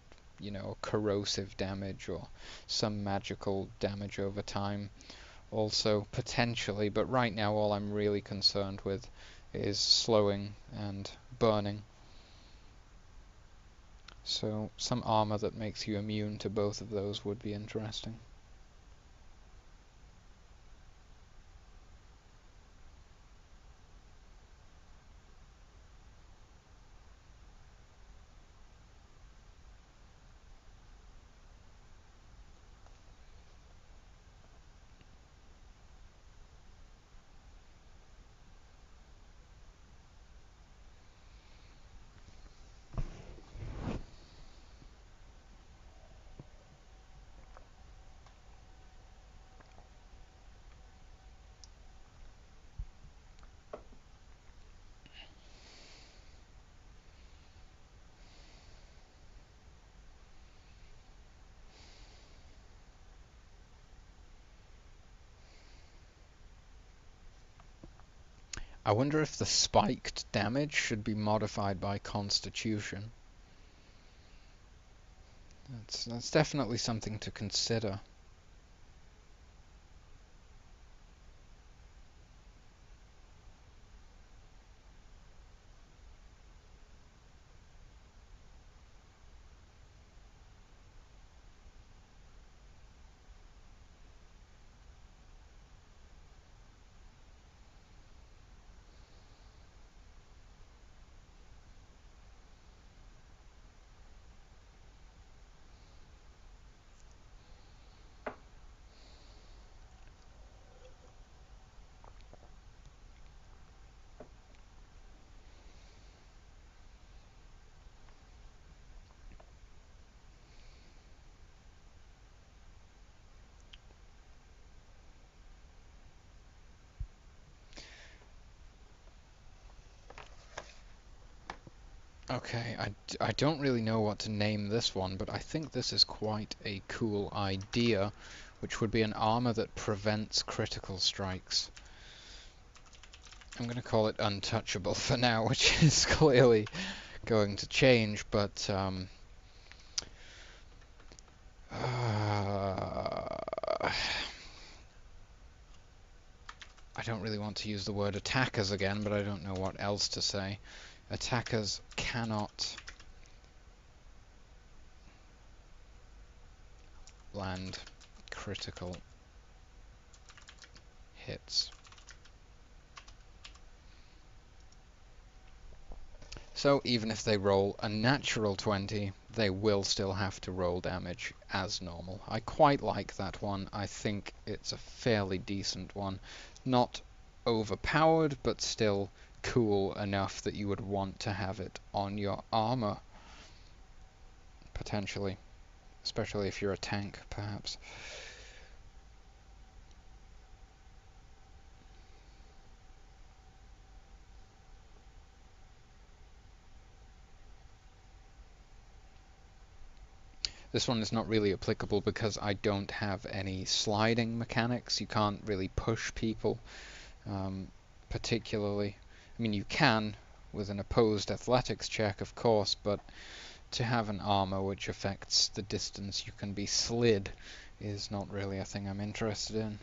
corrosive damage or some magical damage over time. Also, potentially, but right now all I'm really concerned with is slowing and burning. So some armor that makes you immune to both of those would be interesting. I wonder if the spiked damage should be modified by Constitution. That's definitely something to consider. Okay, I don't really know what to name this one, but I think this is quite a cool idea, which would be an armor that prevents critical strikes. I'm going to call it untouchable for now, which is clearly going to change, but I don't really want to use the word attackers again, but I don't know what else to say. Attackers cannot land critical hits. So even if they roll a natural 20, they will still have to roll damage as normal. I quite like that one. I think it's a fairly decent one. Not overpowered, but still cool enough that you would want to have it on your armor, potentially. Especially if you're a tank, perhaps. This one is not really applicable because I don't have any sliding mechanics. You can't really push people, particularly. I mean, you can with an opposed athletics check, of course, but to have an armor which affects the distance you can be slid is not really a thing I'm interested in.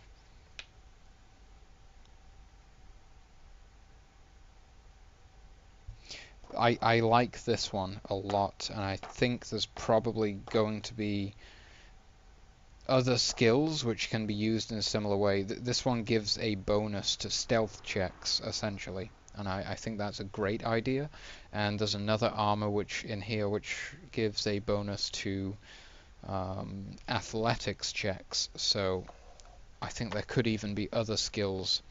I like this one a lot, and I think there's probably going to be other skills which can be used in a similar way. This one gives a bonus to stealth checks, essentially, and I think that's a great idea. And there's another armor which in here which gives a bonus to athletics checks, so I think there could even be other skills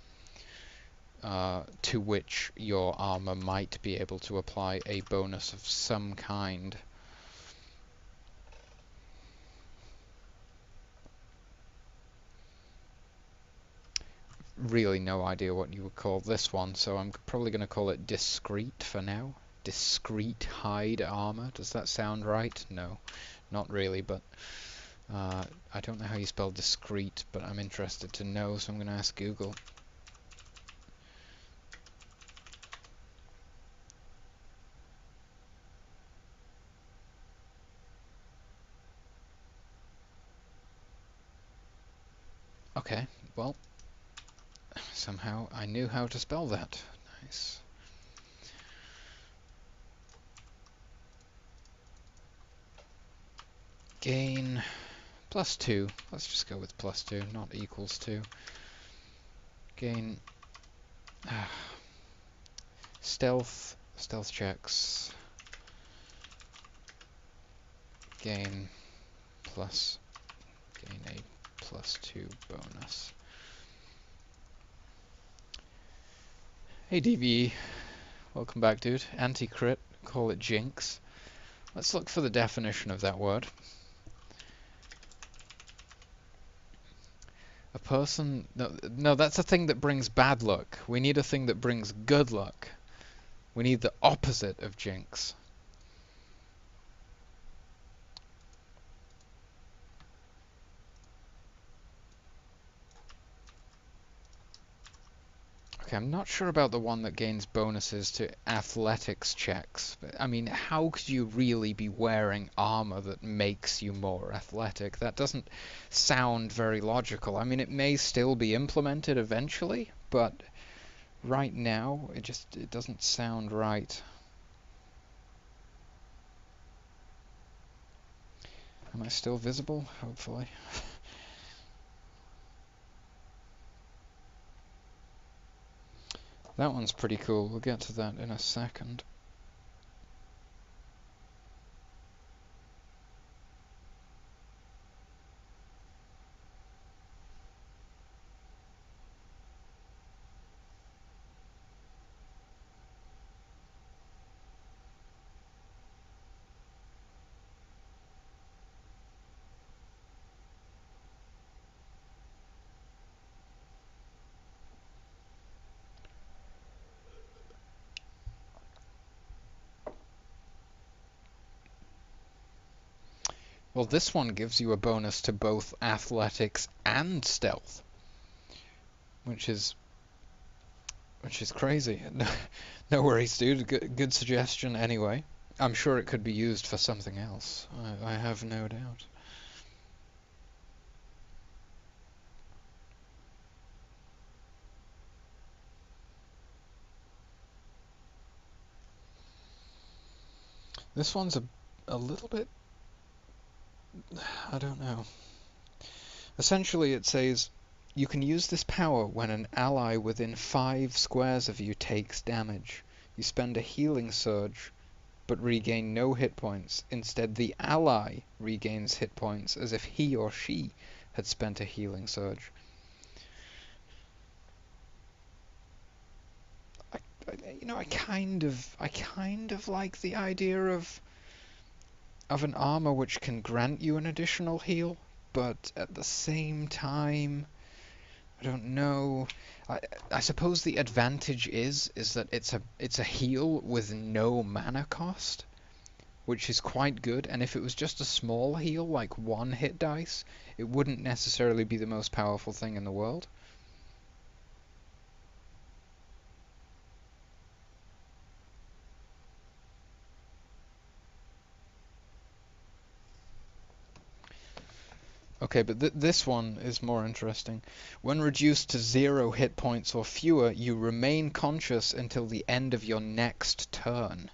to which your armor might be able to apply a bonus of some kind. Really no idea what you would call this one, so I'm probably going to call it discreet for now. Discreet hide armor. Does that sound right? No, not really, but I don't know how you spell discreet, but I'm interested to know, so I'm going to ask Google. Okay, well, somehow I knew how to spell that. Nice. Gain +2. Let's just go with +2, not equals 2. Gain stealth checks. Gain a +2 bonus. Hey DVE, welcome back, dude. Anti-crit, call it jinx. Let's look for the definition of that word. A person... No, that's a thing that brings bad luck. We need a thing that brings good luck. We need the opposite of jinx. Okay, I'm not sure about the one that gains bonuses to athletics checks. But, I mean, how could you really be wearing armor that makes you more athletic? That doesn't sound very logical. I mean, it may still be implemented eventually, but right now it doesn't sound right. Am I still visible? Hopefully. That one's pretty cool. We'll get to that in a second. Well, this one gives you a bonus to both athletics and stealth, which is crazy. No worries, dude. Good suggestion anyway. I'm sure it could be used for something else. I have no doubt. This one's a little bit... I don't know. Essentially, it says, you can use this power when an ally within 5 squares of you takes damage. You spend a healing surge, but regain no hit points. Instead, the ally regains hit points as if he or she had spent a healing surge. I kind of like the idea of an armor which can grant you an additional heal, but at the same time, I don't know. I I suppose the advantage is that it's a heal with no mana cost, which is quite good. And if it was just a small heal, like one hit dice, it wouldn't necessarily be the most powerful thing in the world. Okay, but this one is more interesting. When reduced to 0 hit points or fewer, you remain conscious until the end of your next turn.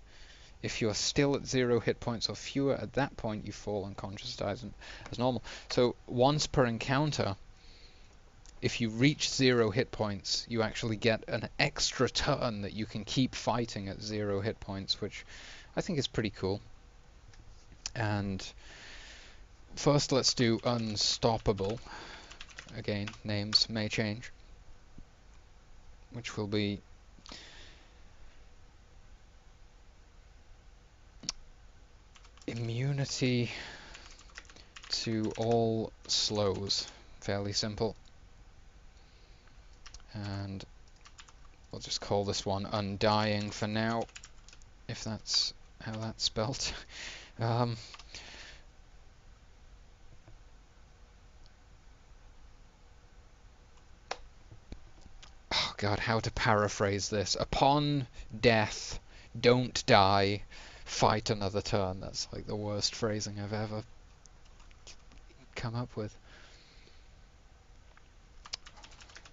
If you're still at 0 hit points or fewer at that point, you fall unconscious as normal. So once per encounter, if you reach 0 hit points, you actually get an extra turn that you can keep fighting at 0 hit points, which I think is pretty cool. And first, let's do Unstoppable. Again, names may change, which will be immunity to all slows. Fairly simple. And we'll just call this one Undying for now, if that's how that's spelt. um, oh god, how to paraphrase this? Upon death, don't die, fight another turn. That's like the worst phrasing I've ever come up with.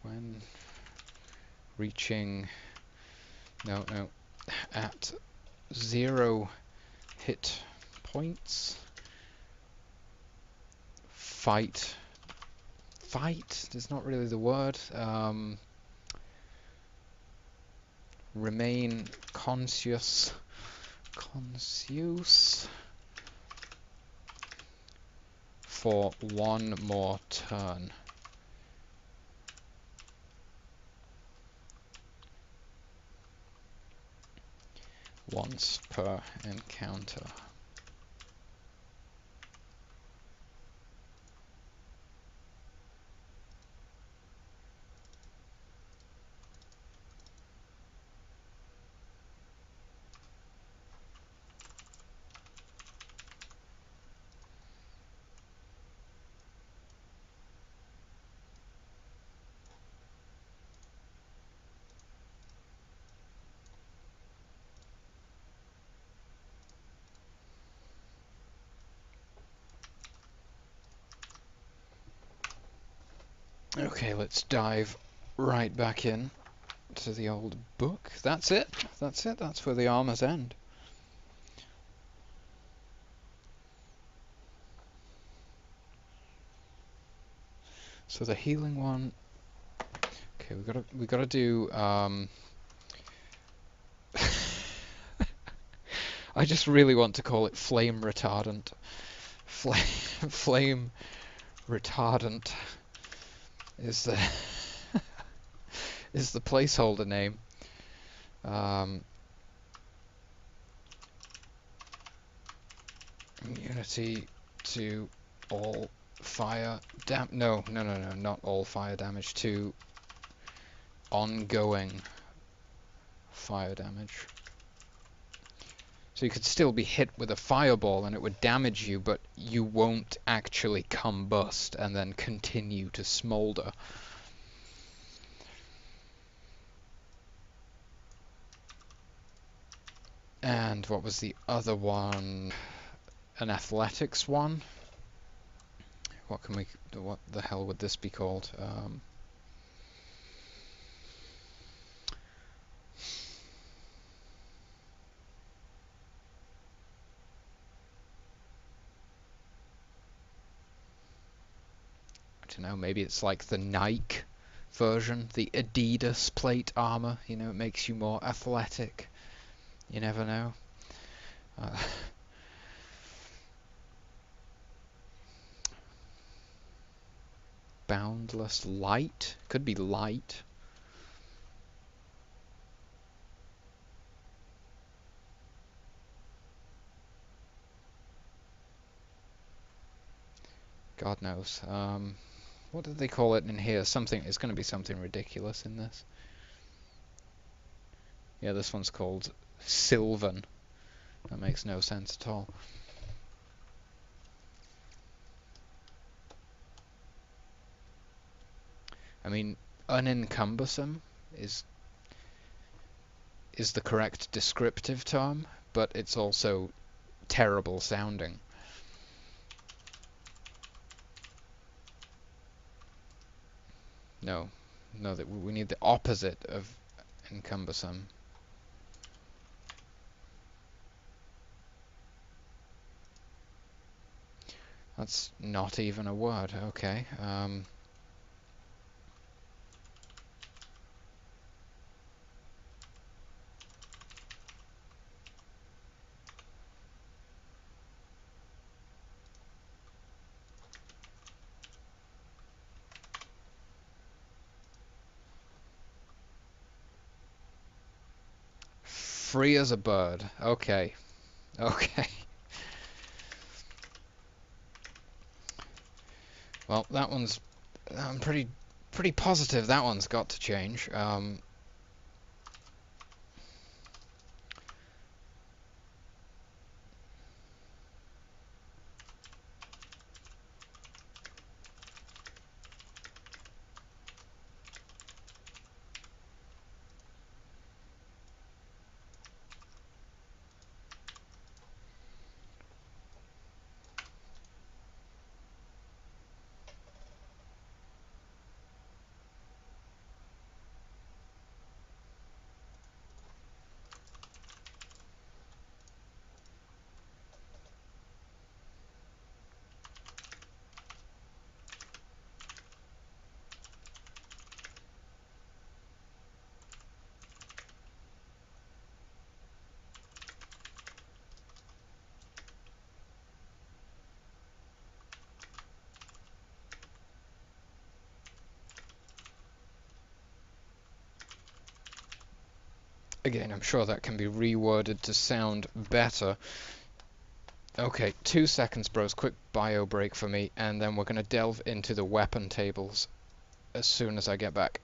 When reaching, no, at 0 hit points, fight is not really the word. Remain conscious for one more turn. Once per encounter. Okay, let's dive right back in to the old book. That's it. That's where the armors end. So the healing one. Okay, we gotta do. I just really want to call it flame retardant. Flame retardant is the is the placeholder name. Immunity to all fire no, not all fire damage, to ongoing fire damage. So you could still be hit with a fireball and it would damage you, but you won't actually combust and then continue to smolder. And what was the other one? An athletics one? What the hell would this be called? I don't know, maybe it's like the Nike version, the Adidas plate armor, it makes you more athletic. You never know. Uh, Boundless light? Could be light. God knows. What did they call it in here? Something. It's going to be something ridiculous in this. Yeah, this one's called Sylvan. That makes no sense at all. I mean, unencumbersome is the correct descriptive term, but it's also terrible sounding. No, no, that we need the opposite of encumbersome. That's not even a word. Okay. Free as a bird. Okay. Okay. Well, that one's. I'm pretty positive that one's got to change. Again, I'm sure that can be reworded to sound better. Okay, 2 seconds, bros. Quick bio break for me, and then we're going to delve into the weapon tables as soon as I get back.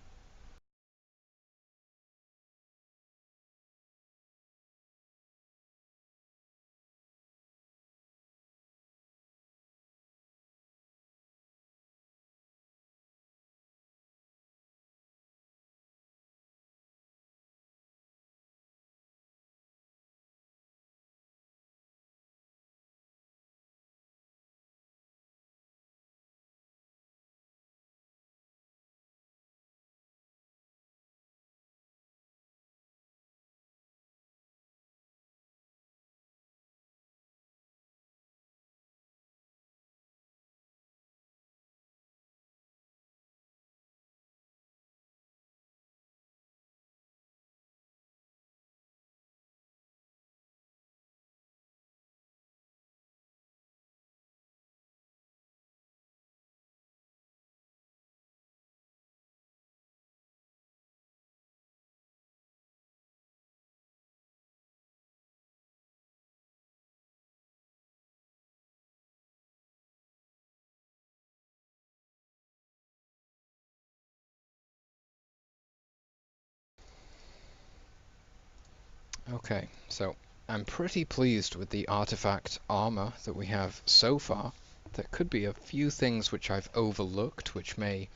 Okay, so I'm pretty pleased with the artifact armor that we have so far. There could be a few things which I've overlooked, which may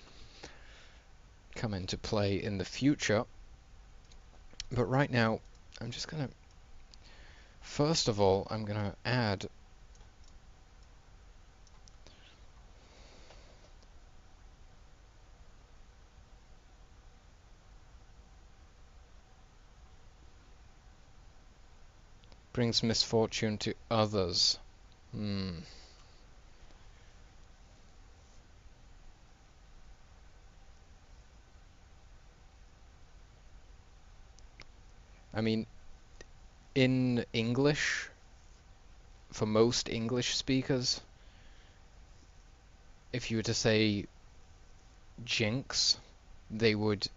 come into play in the future. But right now, I'm just going to... First of all, I'm going to add... Brings misfortune to others. I mean, in English, for most English speakers, if you were to say jinx, they would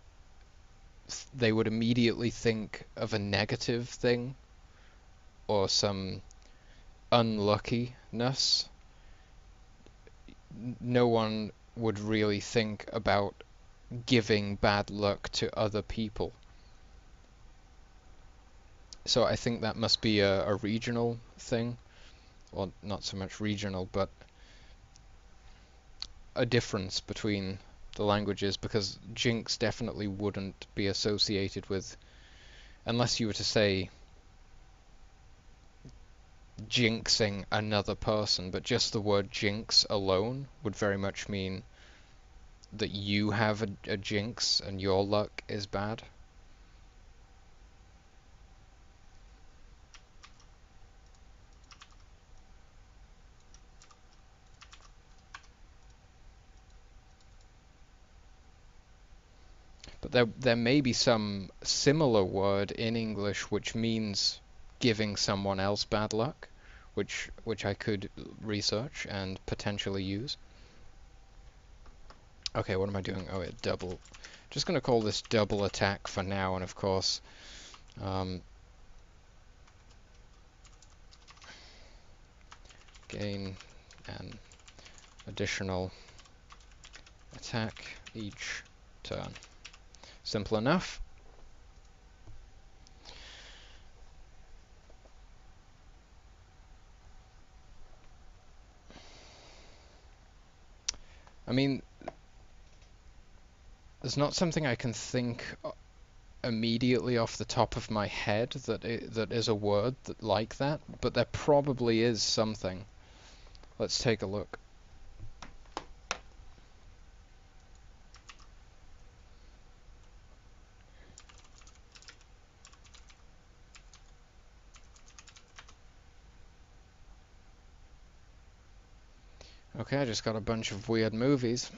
immediately think of a negative thing or some unluckiness. no one would really think about giving bad luck to other people. So I think that must be a regional thing, or not so much regional, but a difference between the languages, because jinx definitely wouldn't be associated with, unless you were to say jinxing another person, but just the word jinx alone would very much mean that you have a jinx and your luck is bad. But there may be some similar word in English which means giving someone else bad luck, which I could research and potentially use. Okay, what am I doing? Oh, it double. Just going to call this double attack for now, and of course, gain an additional attack each turn. Simple enough. I mean, there's not something I can think immediately off the top of my head that is a word that like that, but there probably is something. Let's take a look. Okay, I just got a bunch of weird movies.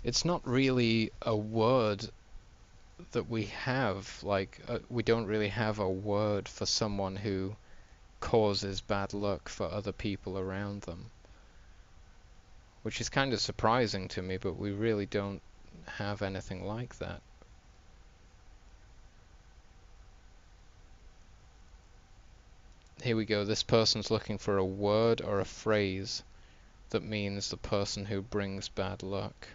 It's not really a word that we have. Like, we don't really have a word for someone who causes bad luck for other people around them, which is kind of surprising to me, but we really don't have anything like that. Here we go. This person's looking for a word or a phrase that means the person who brings bad luck.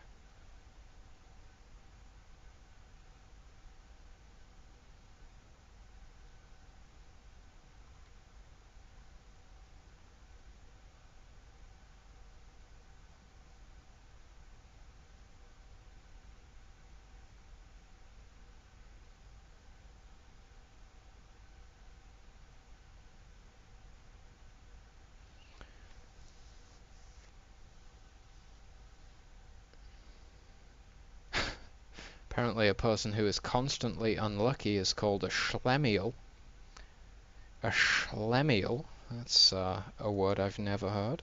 Apparently a person who is constantly unlucky is called a schlemiel. A schlemiel? That's a word I've never heard.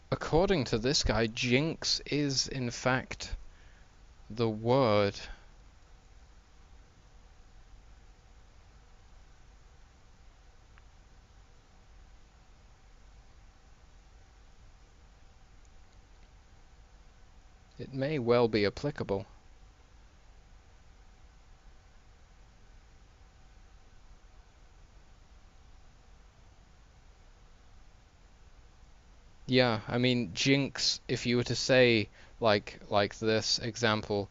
According to this guy, jinx is in fact the word. may well be applicable. Yeah, I mean, jinx, if you were to say, like this example,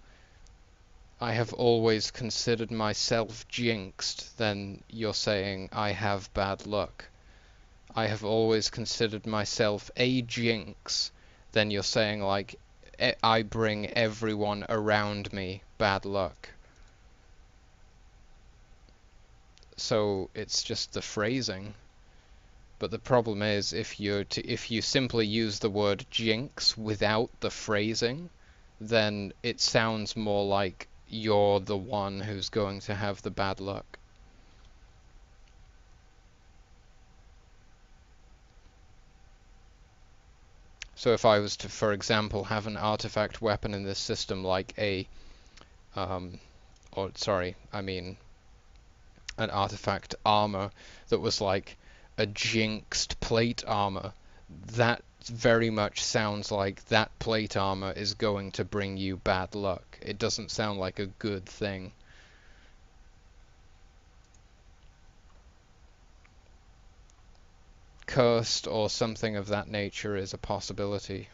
I have always considered myself jinxed, then you're saying I have bad luck. I have always considered myself a jinx, then you're saying like I bring everyone around me bad luck. So it's just the phrasing. But the problem is if you simply use the word jinx without the phrasing, then it sounds more like you're the one who's going to have the bad luck. So if I was to, for example, have an artifact weapon in this system like um, I mean an artifact armor that was like a jinxed plate armor, that very much sounds like that plate armor is going to bring you bad luck. It doesn't sound like a good thing. Cursed or something of that nature is a possibility.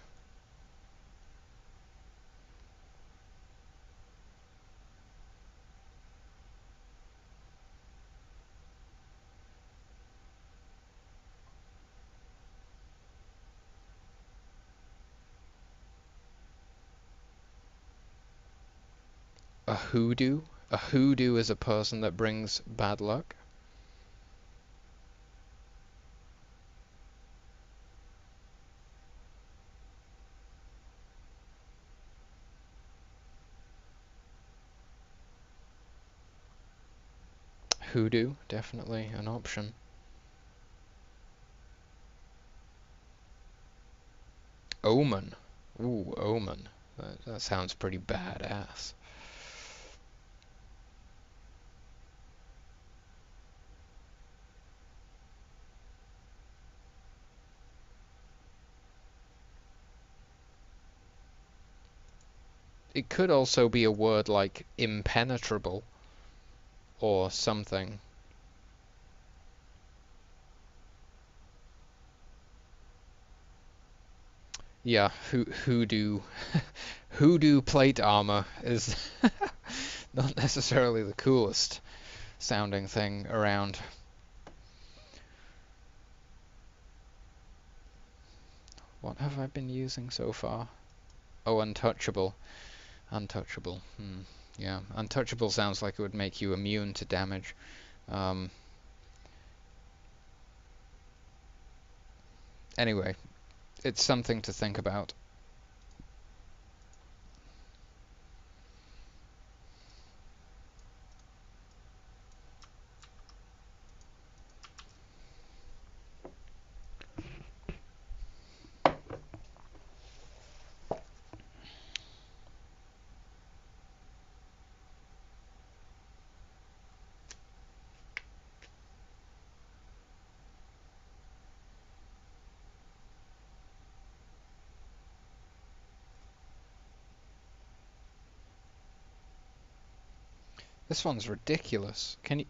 A hoodoo? A hoodoo is a person that brings bad luck? Hoodoo, definitely an option. Omen. Ooh, omen. That sounds pretty badass. It could also be a word like impenetrable or something. Yeah, hoodoo. Hoodoo plate armor is not necessarily the coolest sounding thing around. What have I been using so far? Oh, untouchable. Untouchable. Yeah, untouchable sounds like it would make you immune to damage. Um, anyway, it's something to think about. This one's ridiculous. Can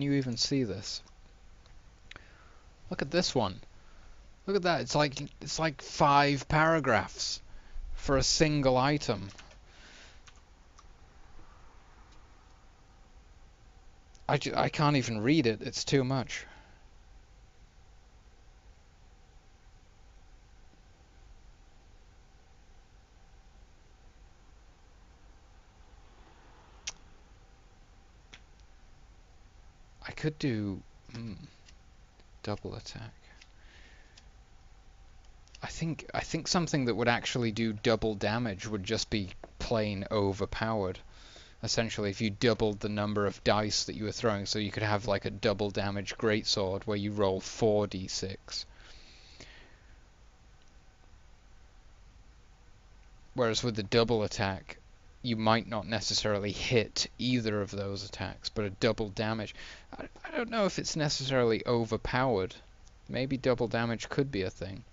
you even see this? Look at this one. Look at that. It's like 5 paragraphs for a single item. I can't even read it. It's too much. I could do double attack. I think something that would actually do double damage would just be plain overpowered. Essentially, if you doubled the number of dice that you were throwing, so you could have like a double damage greatsword where you roll 4d6. Whereas with the double attack, you might not necessarily hit either of those attacks, but a double damage. I don't know if it's necessarily overpowered. Maybe double damage could be a thing.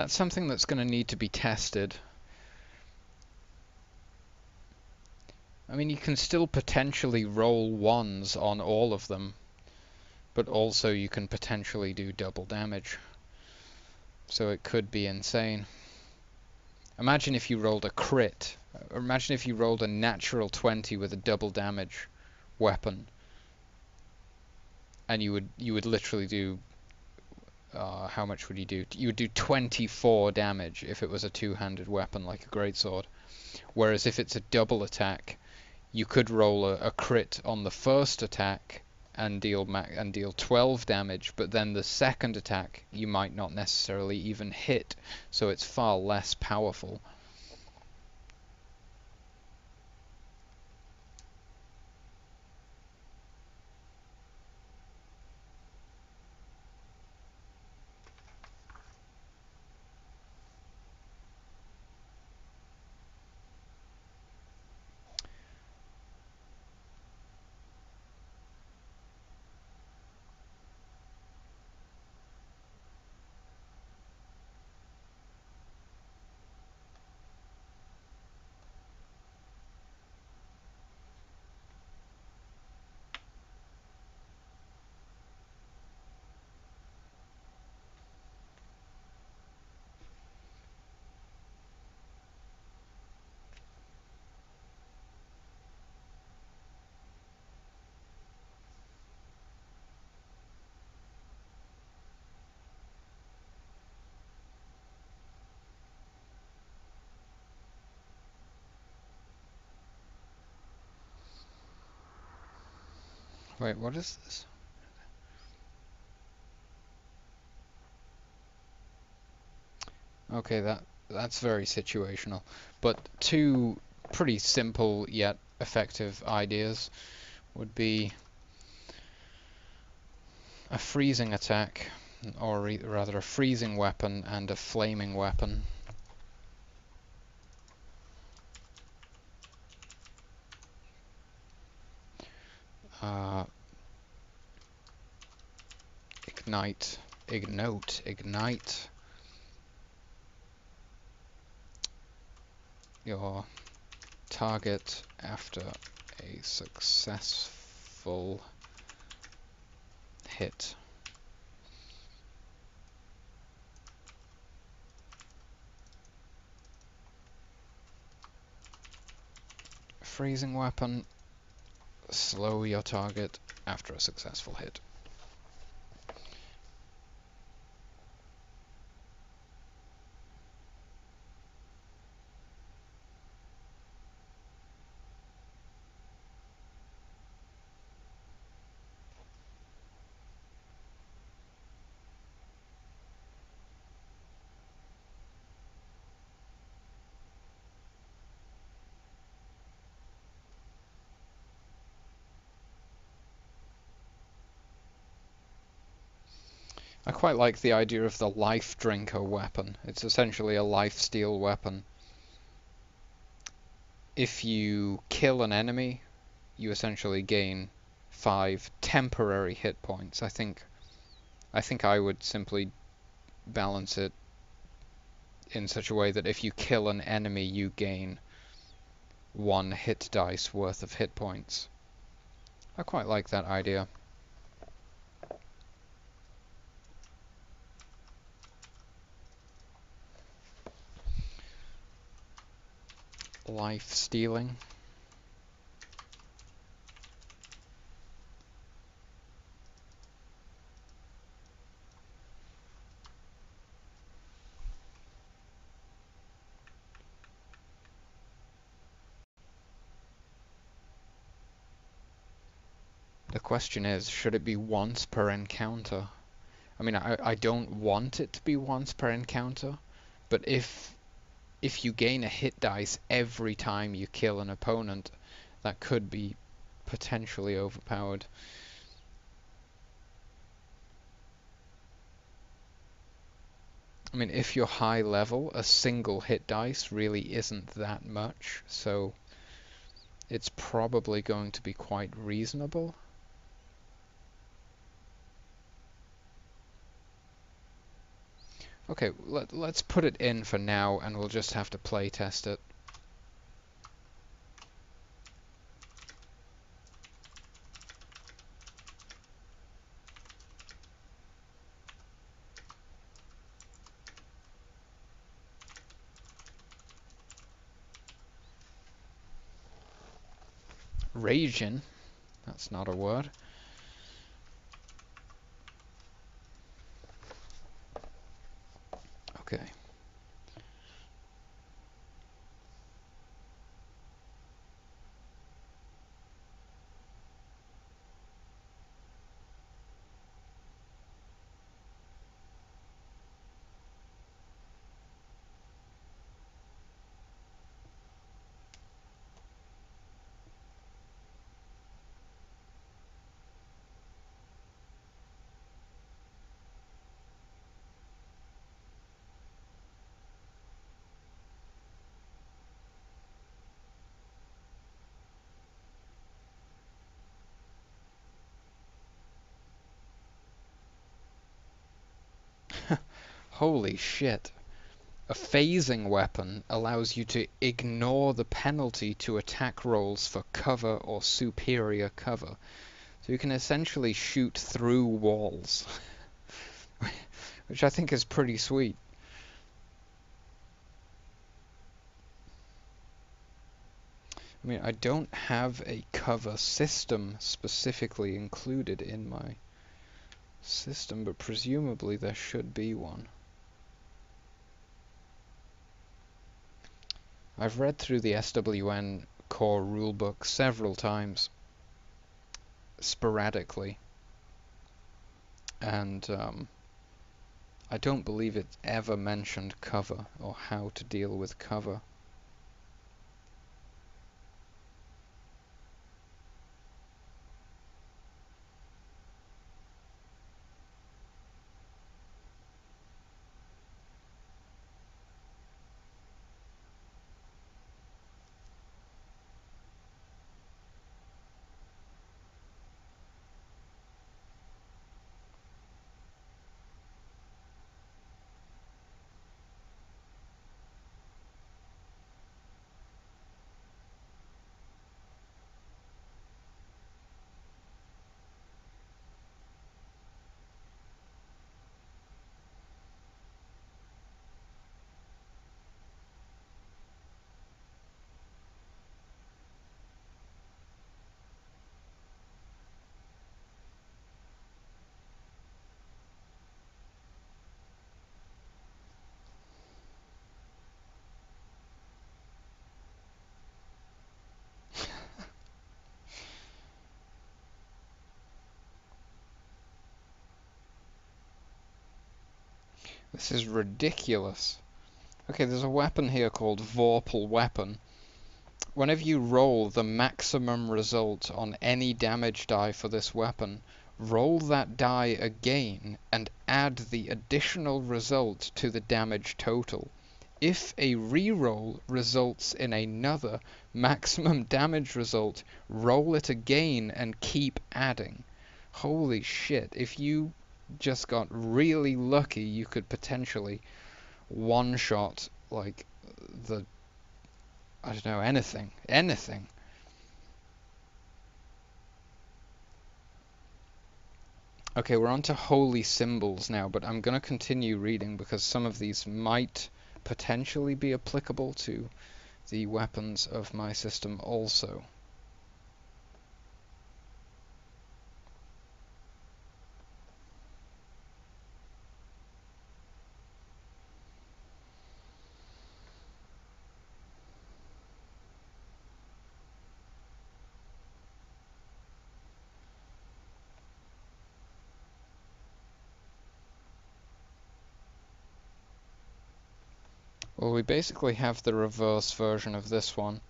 That's something that's going to need to be tested. I mean, you can still potentially roll ones on all of them, but also you can potentially do double damage. So it could be insane. Imagine if you rolled a crit. Or imagine if you rolled a natural 20 with a double damage weapon, and you would literally do how much would you do? You would do 24 damage if it was a two-handed weapon like a greatsword. Whereas if it's a double attack, you could roll a crit on the first attack and deal 12 damage, but then the second attack you might not necessarily even hit, so it's far less powerful. Wait, what is this? Okay, that's very situational. But two pretty simple yet effective ideas would be a freezing attack, or rather a freezing weapon and a flaming weapon. Uh, ignite your target after a successful hit. Freezing weapon, slow your target after a successful hit. I quite like the idea of the life drinker weapon. It's essentially a life steal weapon. If you kill an enemy, you essentially gain 5 temporary hit points. I think I would simply balance it in such a way that if you kill an enemy, you gain 1 hit dice worth of hit points. I quite like that idea. Life stealing. The question is, should it be once per encounter? I mean, I don't want it to be once per encounter, but if you gain a hit dice every time you kill an opponent, that could be potentially overpowered. I mean, if you're high level, a single hit dice really isn't that much, so it's probably going to be quite reasonable. Okay, let's put it in for now, and we'll just have to play test it. Raging? That's not a word. Okay. Holy shit. A phasing weapon allows you to ignore the penalty to attack rolls for cover or superior cover. So you can essentially shoot through walls, which I think is pretty sweet. I mean, I don't have a cover system specifically included in my system, but presumably there should be one. I've read through the SWN core rulebook several times, sporadically, and I don't believe it ever mentioned cover or how to deal with cover. This is ridiculous. Okay, there's a weapon here called Vorpal Weapon. Whenever you roll the maximum result on any damage die for this weapon, roll that die again and add the additional result to the damage total. If a reroll results in another maximum damage result, roll it again and keep adding. Holy shit, if you just got really lucky, you could potentially one-shot, like, the I don't know, anything. Anything. Okay, we're on to holy symbols now, but I'm going to continue reading because some of these might potentially be applicable to the weapons of my system also. Well, we basically have the reverse version of this one.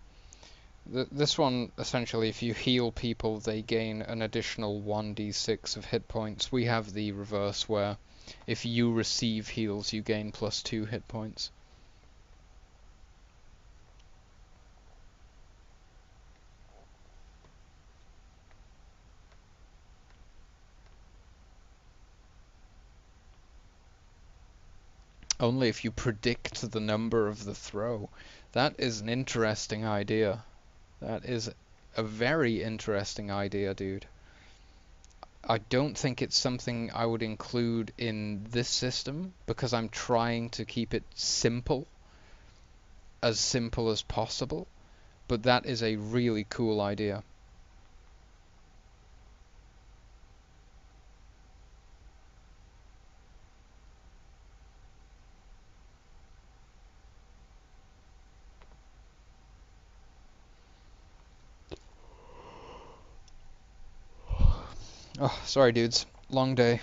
This one, essentially, if you heal people, they gain an additional 1d6 of hit points. We have the reverse, where if you receive heals, you gain +2 hit points. Only if you predict the number of the throw. That is an interesting idea. That is a very interesting idea, dude. I don't think it's something I would include in this system because I'm trying to keep it simple as possible, but that is a really cool idea. Oh, sorry dudes. Long day.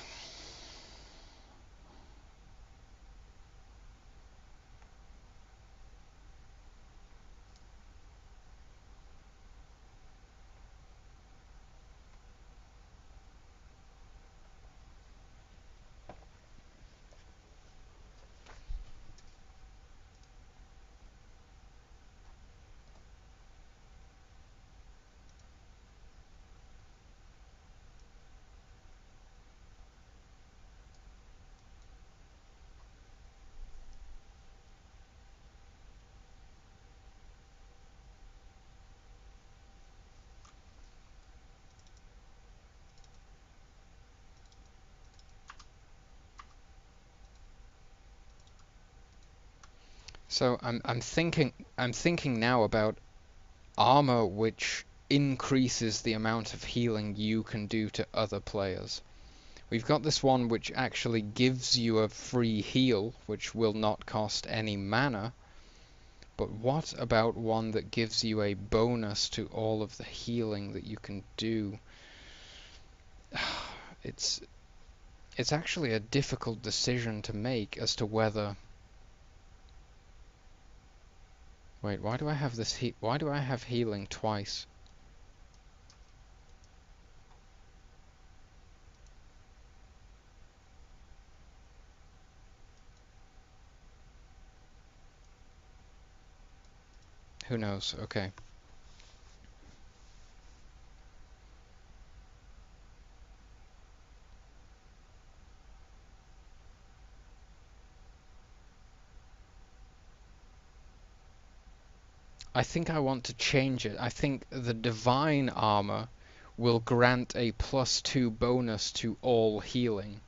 So I'm thinking now about armor which increases the amount of healing you can do to other players. We've got this one which actually gives you a free heal, which will not cost any mana. But what about one that gives you a bonus to all of the healing that you can do? It's it's actually a difficult decision to make as to whether. Wait, why do I have why do I have healing twice? Who knows? Okay. I think I want to change it. I think the divine armor will grant a +2 bonus to all healing.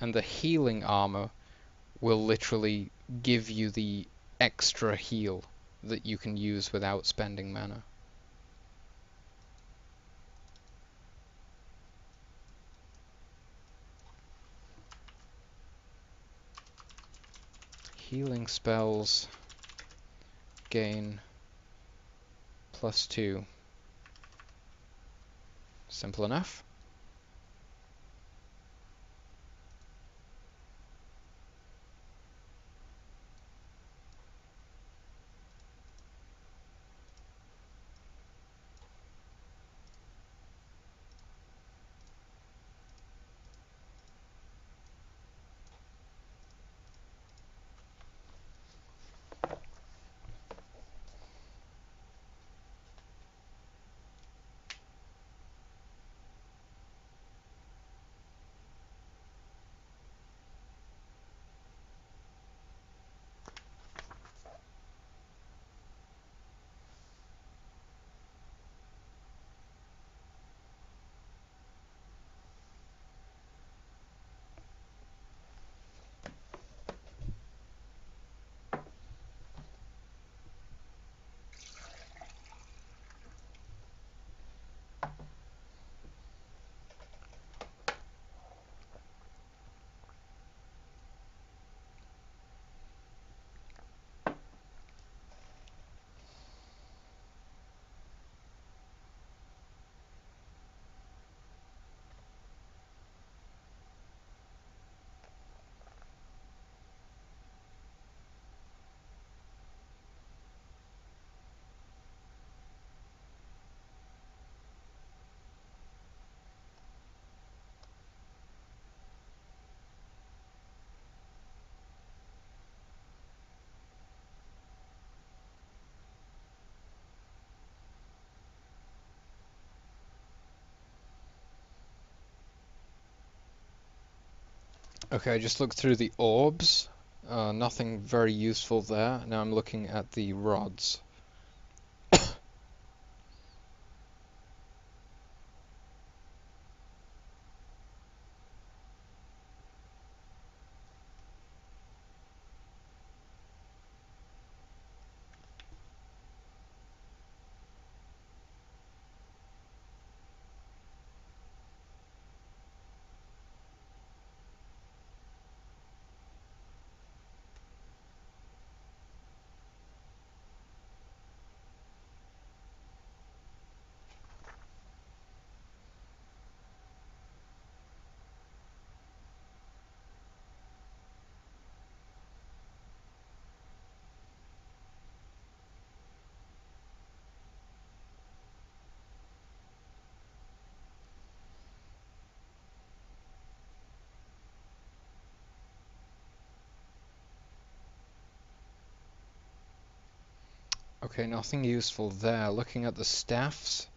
And the healing armor will literally give you the extra heal that you can use without spending mana. Healing spells gain +2. Simple enough. Okay, I just looked through the orbs. Nothing very useful there. Now I'm looking at the rods. Okay, nothing useful there. Looking at the staffs.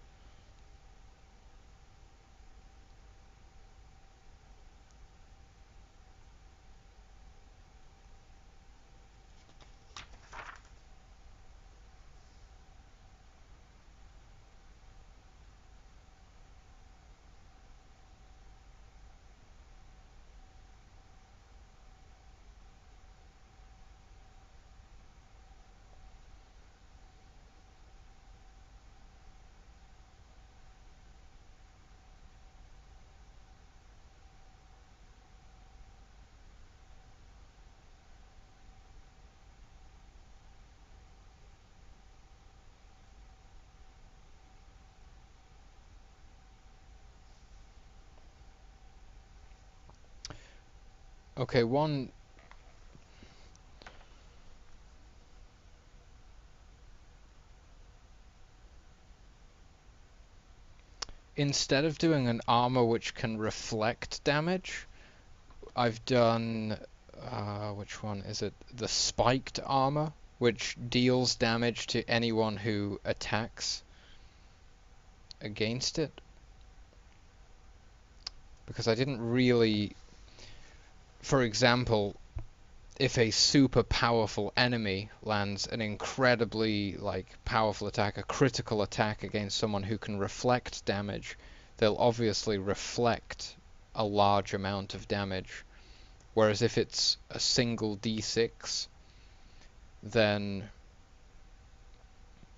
Okay, one. Instead of doing an armor which can reflect damage, I've done, which one is it? The spiked armor, which deals damage to anyone who attacks against it. Because I didn't really, for example, if a super powerful enemy lands an incredibly powerful attack, a critical attack against someone who can reflect damage, they'll obviously reflect a large amount of damage. Whereas if it's a single d6, then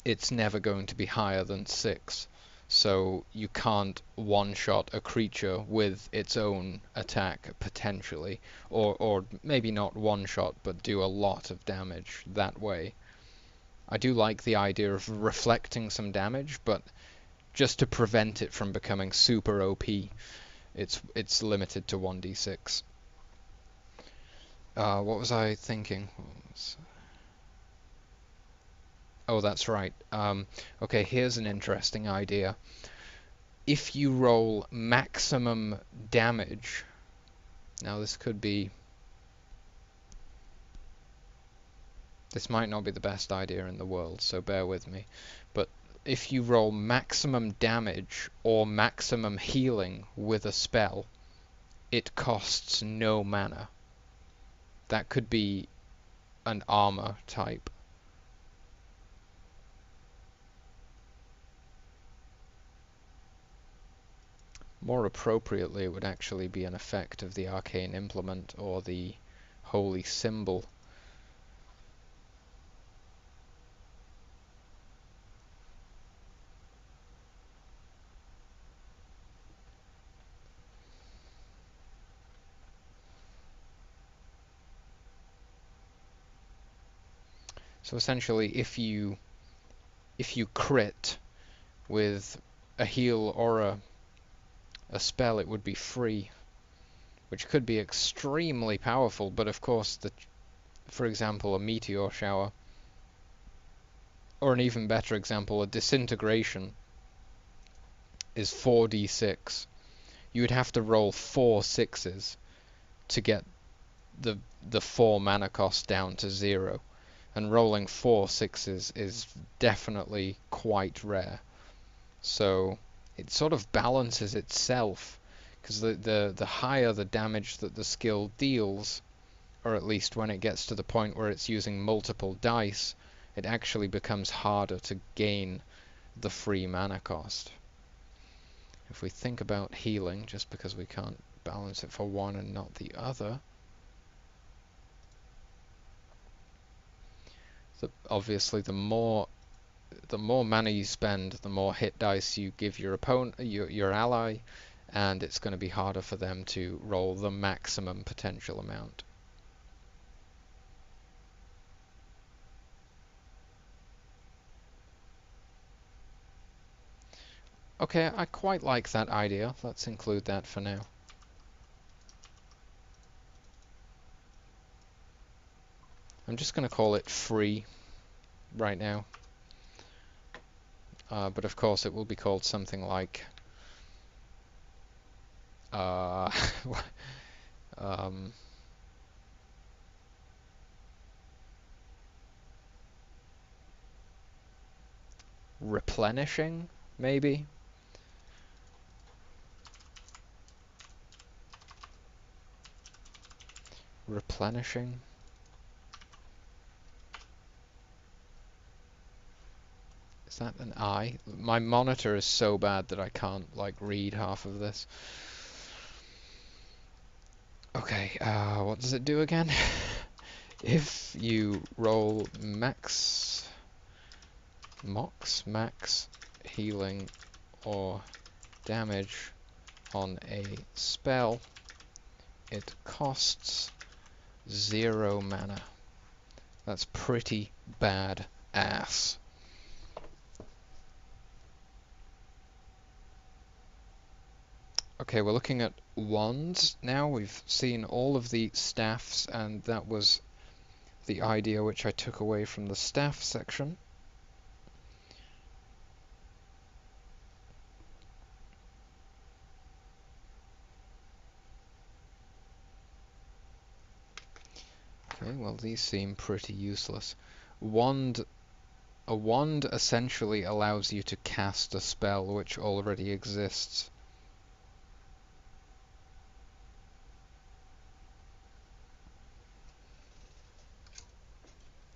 it's never going to be higher than 6. So you can't one-shot a creature with its own attack, potentially. Or maybe not one-shot, but do a lot of damage that way. I do like the idea of reflecting some damage, but just to prevent it from becoming super OP, it's limited to 1d6. What was I thinking? Oh, that's right. Okay, here's an interesting idea. If you roll maximum damage, now this might not be the best idea in the world, so bear with me. But if you roll maximum damage or maximum healing with a spell, it costs no mana. That could be an armor type. More appropriately, it would actually be an effect of the arcane implement or the holy symbol. So essentially, if you crit with a heal or a spell, it would be free, which could be extremely powerful. But of course, for example, a meteor shower, or an even better example, a disintegration, is 4d6. You would have to roll 4 sixes to get the 4 mana cost down to 0. And rolling 4 sixes is definitely quite rare. So it sort of balances itself, because the higher the damage that the skill deals, or at least when it gets to the point where it's using multiple dice, it actually becomes harder to gain the free mana cost. If we think about healing, just because we can't balance it for one and not the other, obviously the more mana you spend, the more hit dice you give your opponent, your ally, and it's going to be harder for them to roll the maximum potential amount. Okay, I quite like that idea. Let's include that for now. I'm just going to call it free right now. But of course it will be called something like replenishing, maybe? Replenishing? Is that an I? My monitor is so bad that I can't, like, read half of this. Okay, what does it do again? If you roll max healing or damage on a spell, it costs 0 mana. That's pretty bad ass. Okay, we're looking at wands now. We've seen all of the staffs, and that was the idea which I took away from the staff section. Okay, well, these seem pretty useless. A wand essentially allows you to cast a spell which already exists.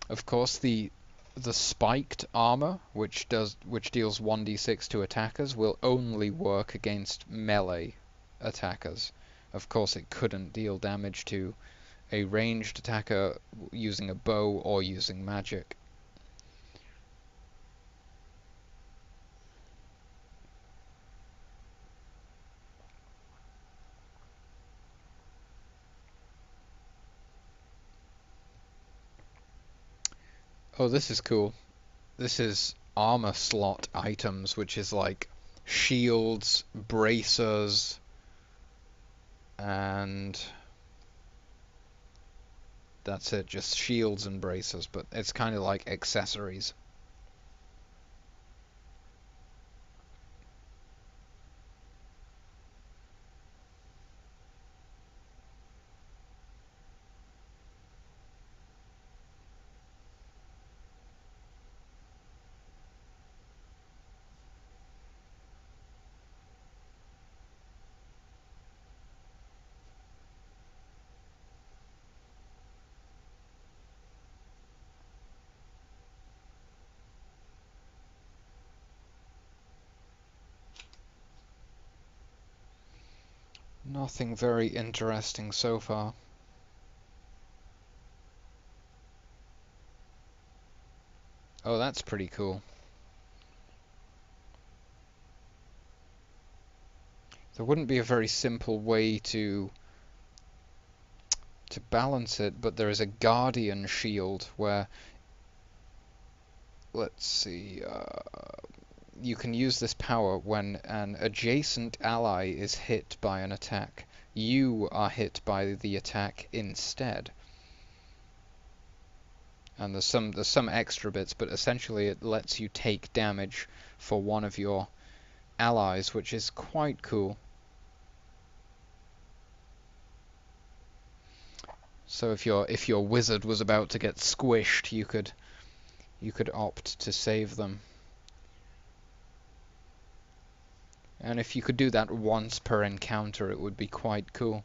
Of course, the spiked armor, which deals 1d6 to attackers, will only work against melee attackers. Of course, it couldn't deal damage to a ranged attacker using a bow or using magic. Oh, this is cool. This is armor slot items, which is like shields, bracers, and that's it, just shields and bracers, but it's kind of like accessories. Nothing very interesting so far. Oh, that's pretty cool. There wouldn't be a very simple way to balance it, but there is a guardian shield where, let's see, you can use this power when an adjacent ally is hit by an attack. You are hit by the attack instead. And there's some extra bits, but essentially it lets you take damage for one of your allies, which is quite cool. So if your wizard was about to get squished, you could opt to save them. And if you could do that once per encounter, it would be quite cool.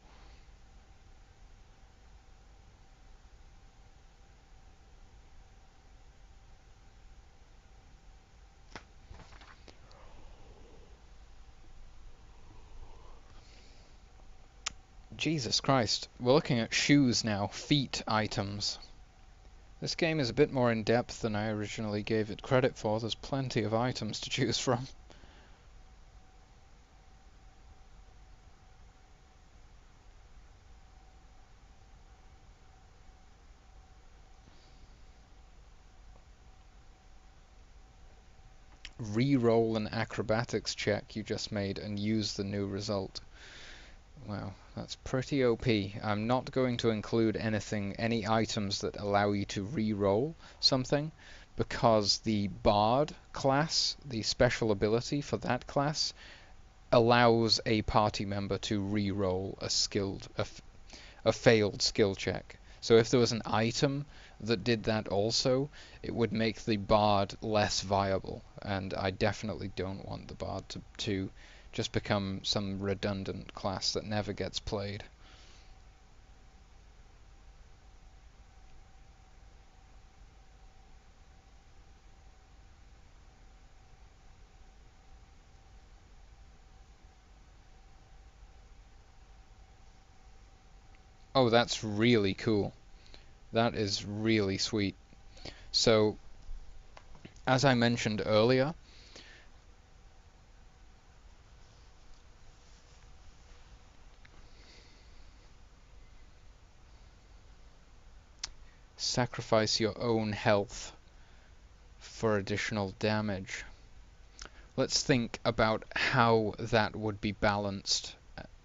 Jesus Christ, we're looking at shoes now, feet items. This game is a bit more in depth than I originally gave it credit for. There's plenty of items to choose from. Re-roll an acrobatics check you just made and use the new result. Wow, that's pretty OP. I'm not going to include any items that allow you to re-roll something, because the Bard class, the special ability for that class, allows a party member to re-roll a failed skill check. So if there was an item that did that also, it would make the Bard less viable, and I definitely don't want the Bard to just become some redundant class that never gets played. Oh, that's really cool. That is really sweet. So, as I mentioned earlier, sacrifice your own health for additional damage. Let's think about how that would be balanced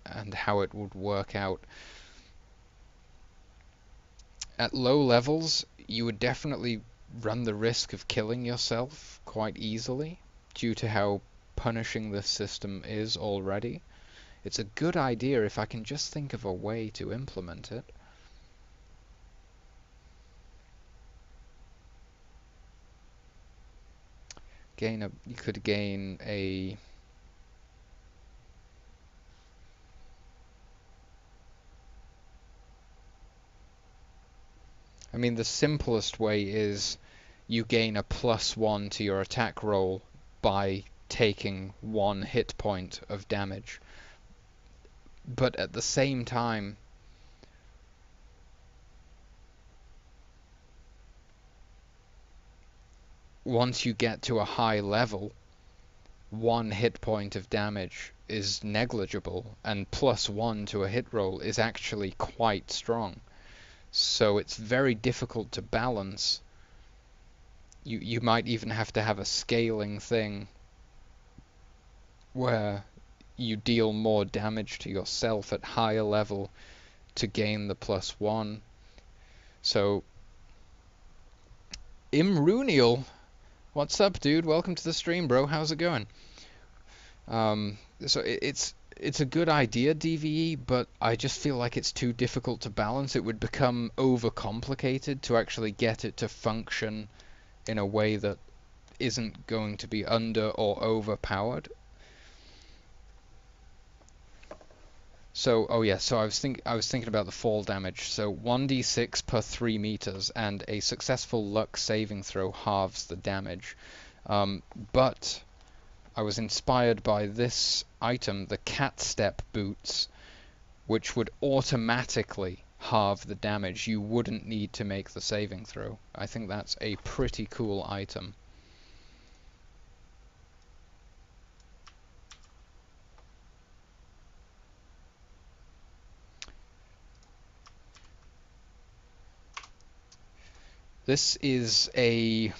and how it would work out. At low levels, you would definitely run the risk of killing yourself quite easily due to how punishing this system is already. It's a good idea if I can just think of a way to implement it. You could gain a I mean, the simplest way is you gain a +1 to your attack roll by taking 1 hit point of damage. But at the same time, once you get to a high level, 1 hit point of damage is negligible, and +1 to a hit roll is actually quite strong. So it's very difficult to balance. You might even have to have a scaling thing where you deal more damage to yourself at higher level to gain the +1. So, Imrunial, what's up, dude? Welcome to the stream, bro. How's it going? So it's a good idea, DVE, but I just feel like it's too difficult to balance. It would become overcomplicated to actually get it to function in a way that isn't going to be under or overpowered. So, oh yeah, so I was thinking about the fall damage. So 1d6 per 3 meters, and a successful luck saving throw halves the damage. But I was inspired by this item, the cat step boots, which would automatically halve the damage. You wouldn't need to make the saving throw. I think that's a pretty cool item. This is it's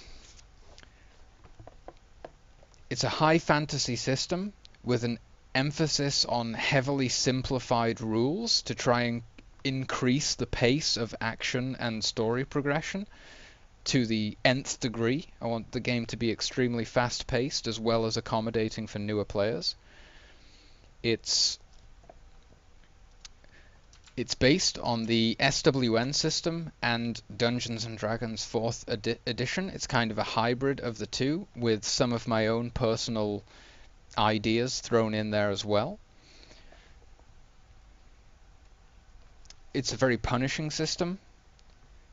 a high fantasy system with an emphasis on heavily simplified rules to try and increase the pace of action and story progression to the nth degree. I want the game to be extremely fast-paced as well as accommodating for newer players. It's based on the SWN system and Dungeons and Dragons 4th edition. It's kind of a hybrid of the two, with some of my own personal ideas thrown in there as well. It's a very punishing system.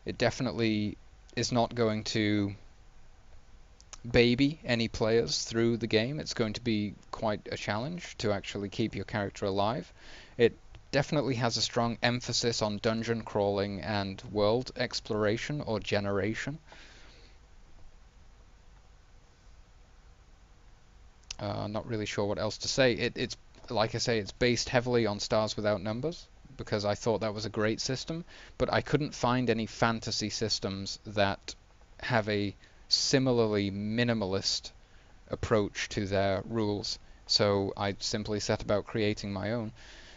It definitely is not going to baby any players through the game. It's going to be quite a challenge to actually keep your character alive. It definitely has a strong emphasis on dungeon crawling and world exploration or generation. Not really sure what else to say. It's like I say, it's based heavily on Stars Without Numbers because I thought that was a great system, but I couldn't find any fantasy systems that have a similarly minimalist approach to their rules. So I simply set about creating my own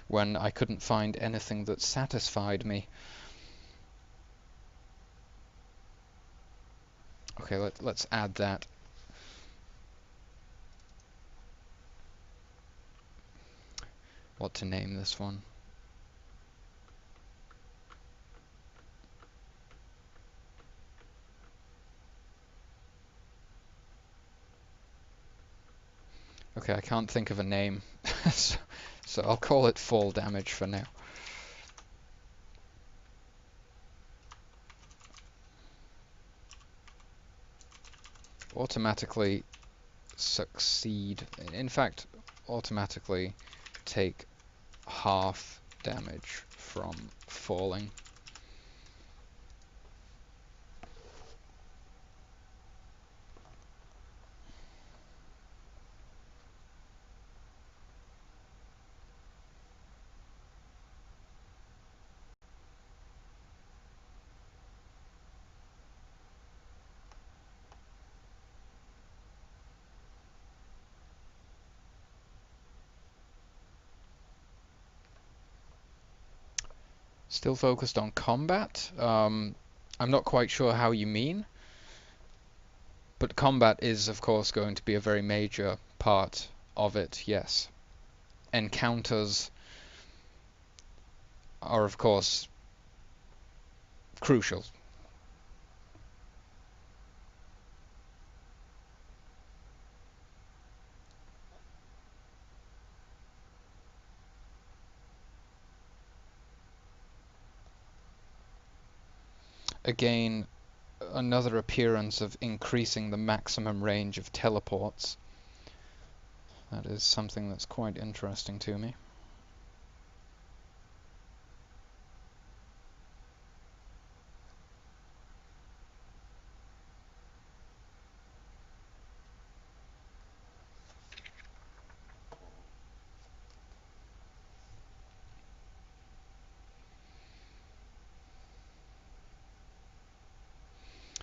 when I couldn't find anything that satisfied me. Okay, let's add that. What to name this one? Okay, I can't think of a name, so I'll call it Fall Damage for now. Automatically succeed. In fact, automatically take half damage from falling. Still focused on combat. I'm not quite sure how you mean, but combat is, of course, going to be a very major part of it, yes. Encounters are, of course, crucial. Again, another appearance of increasing the maximum range of teleports. That is something that's quite interesting to me.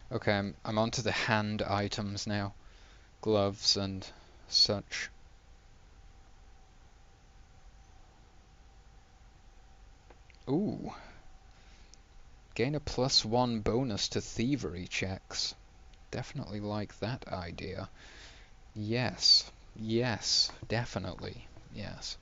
Okay, I'm onto the hand items now. Gloves and such. Ooh. Gain a +1 bonus to thievery checks. Definitely like that idea. Yes. Yes, definitely. Yes.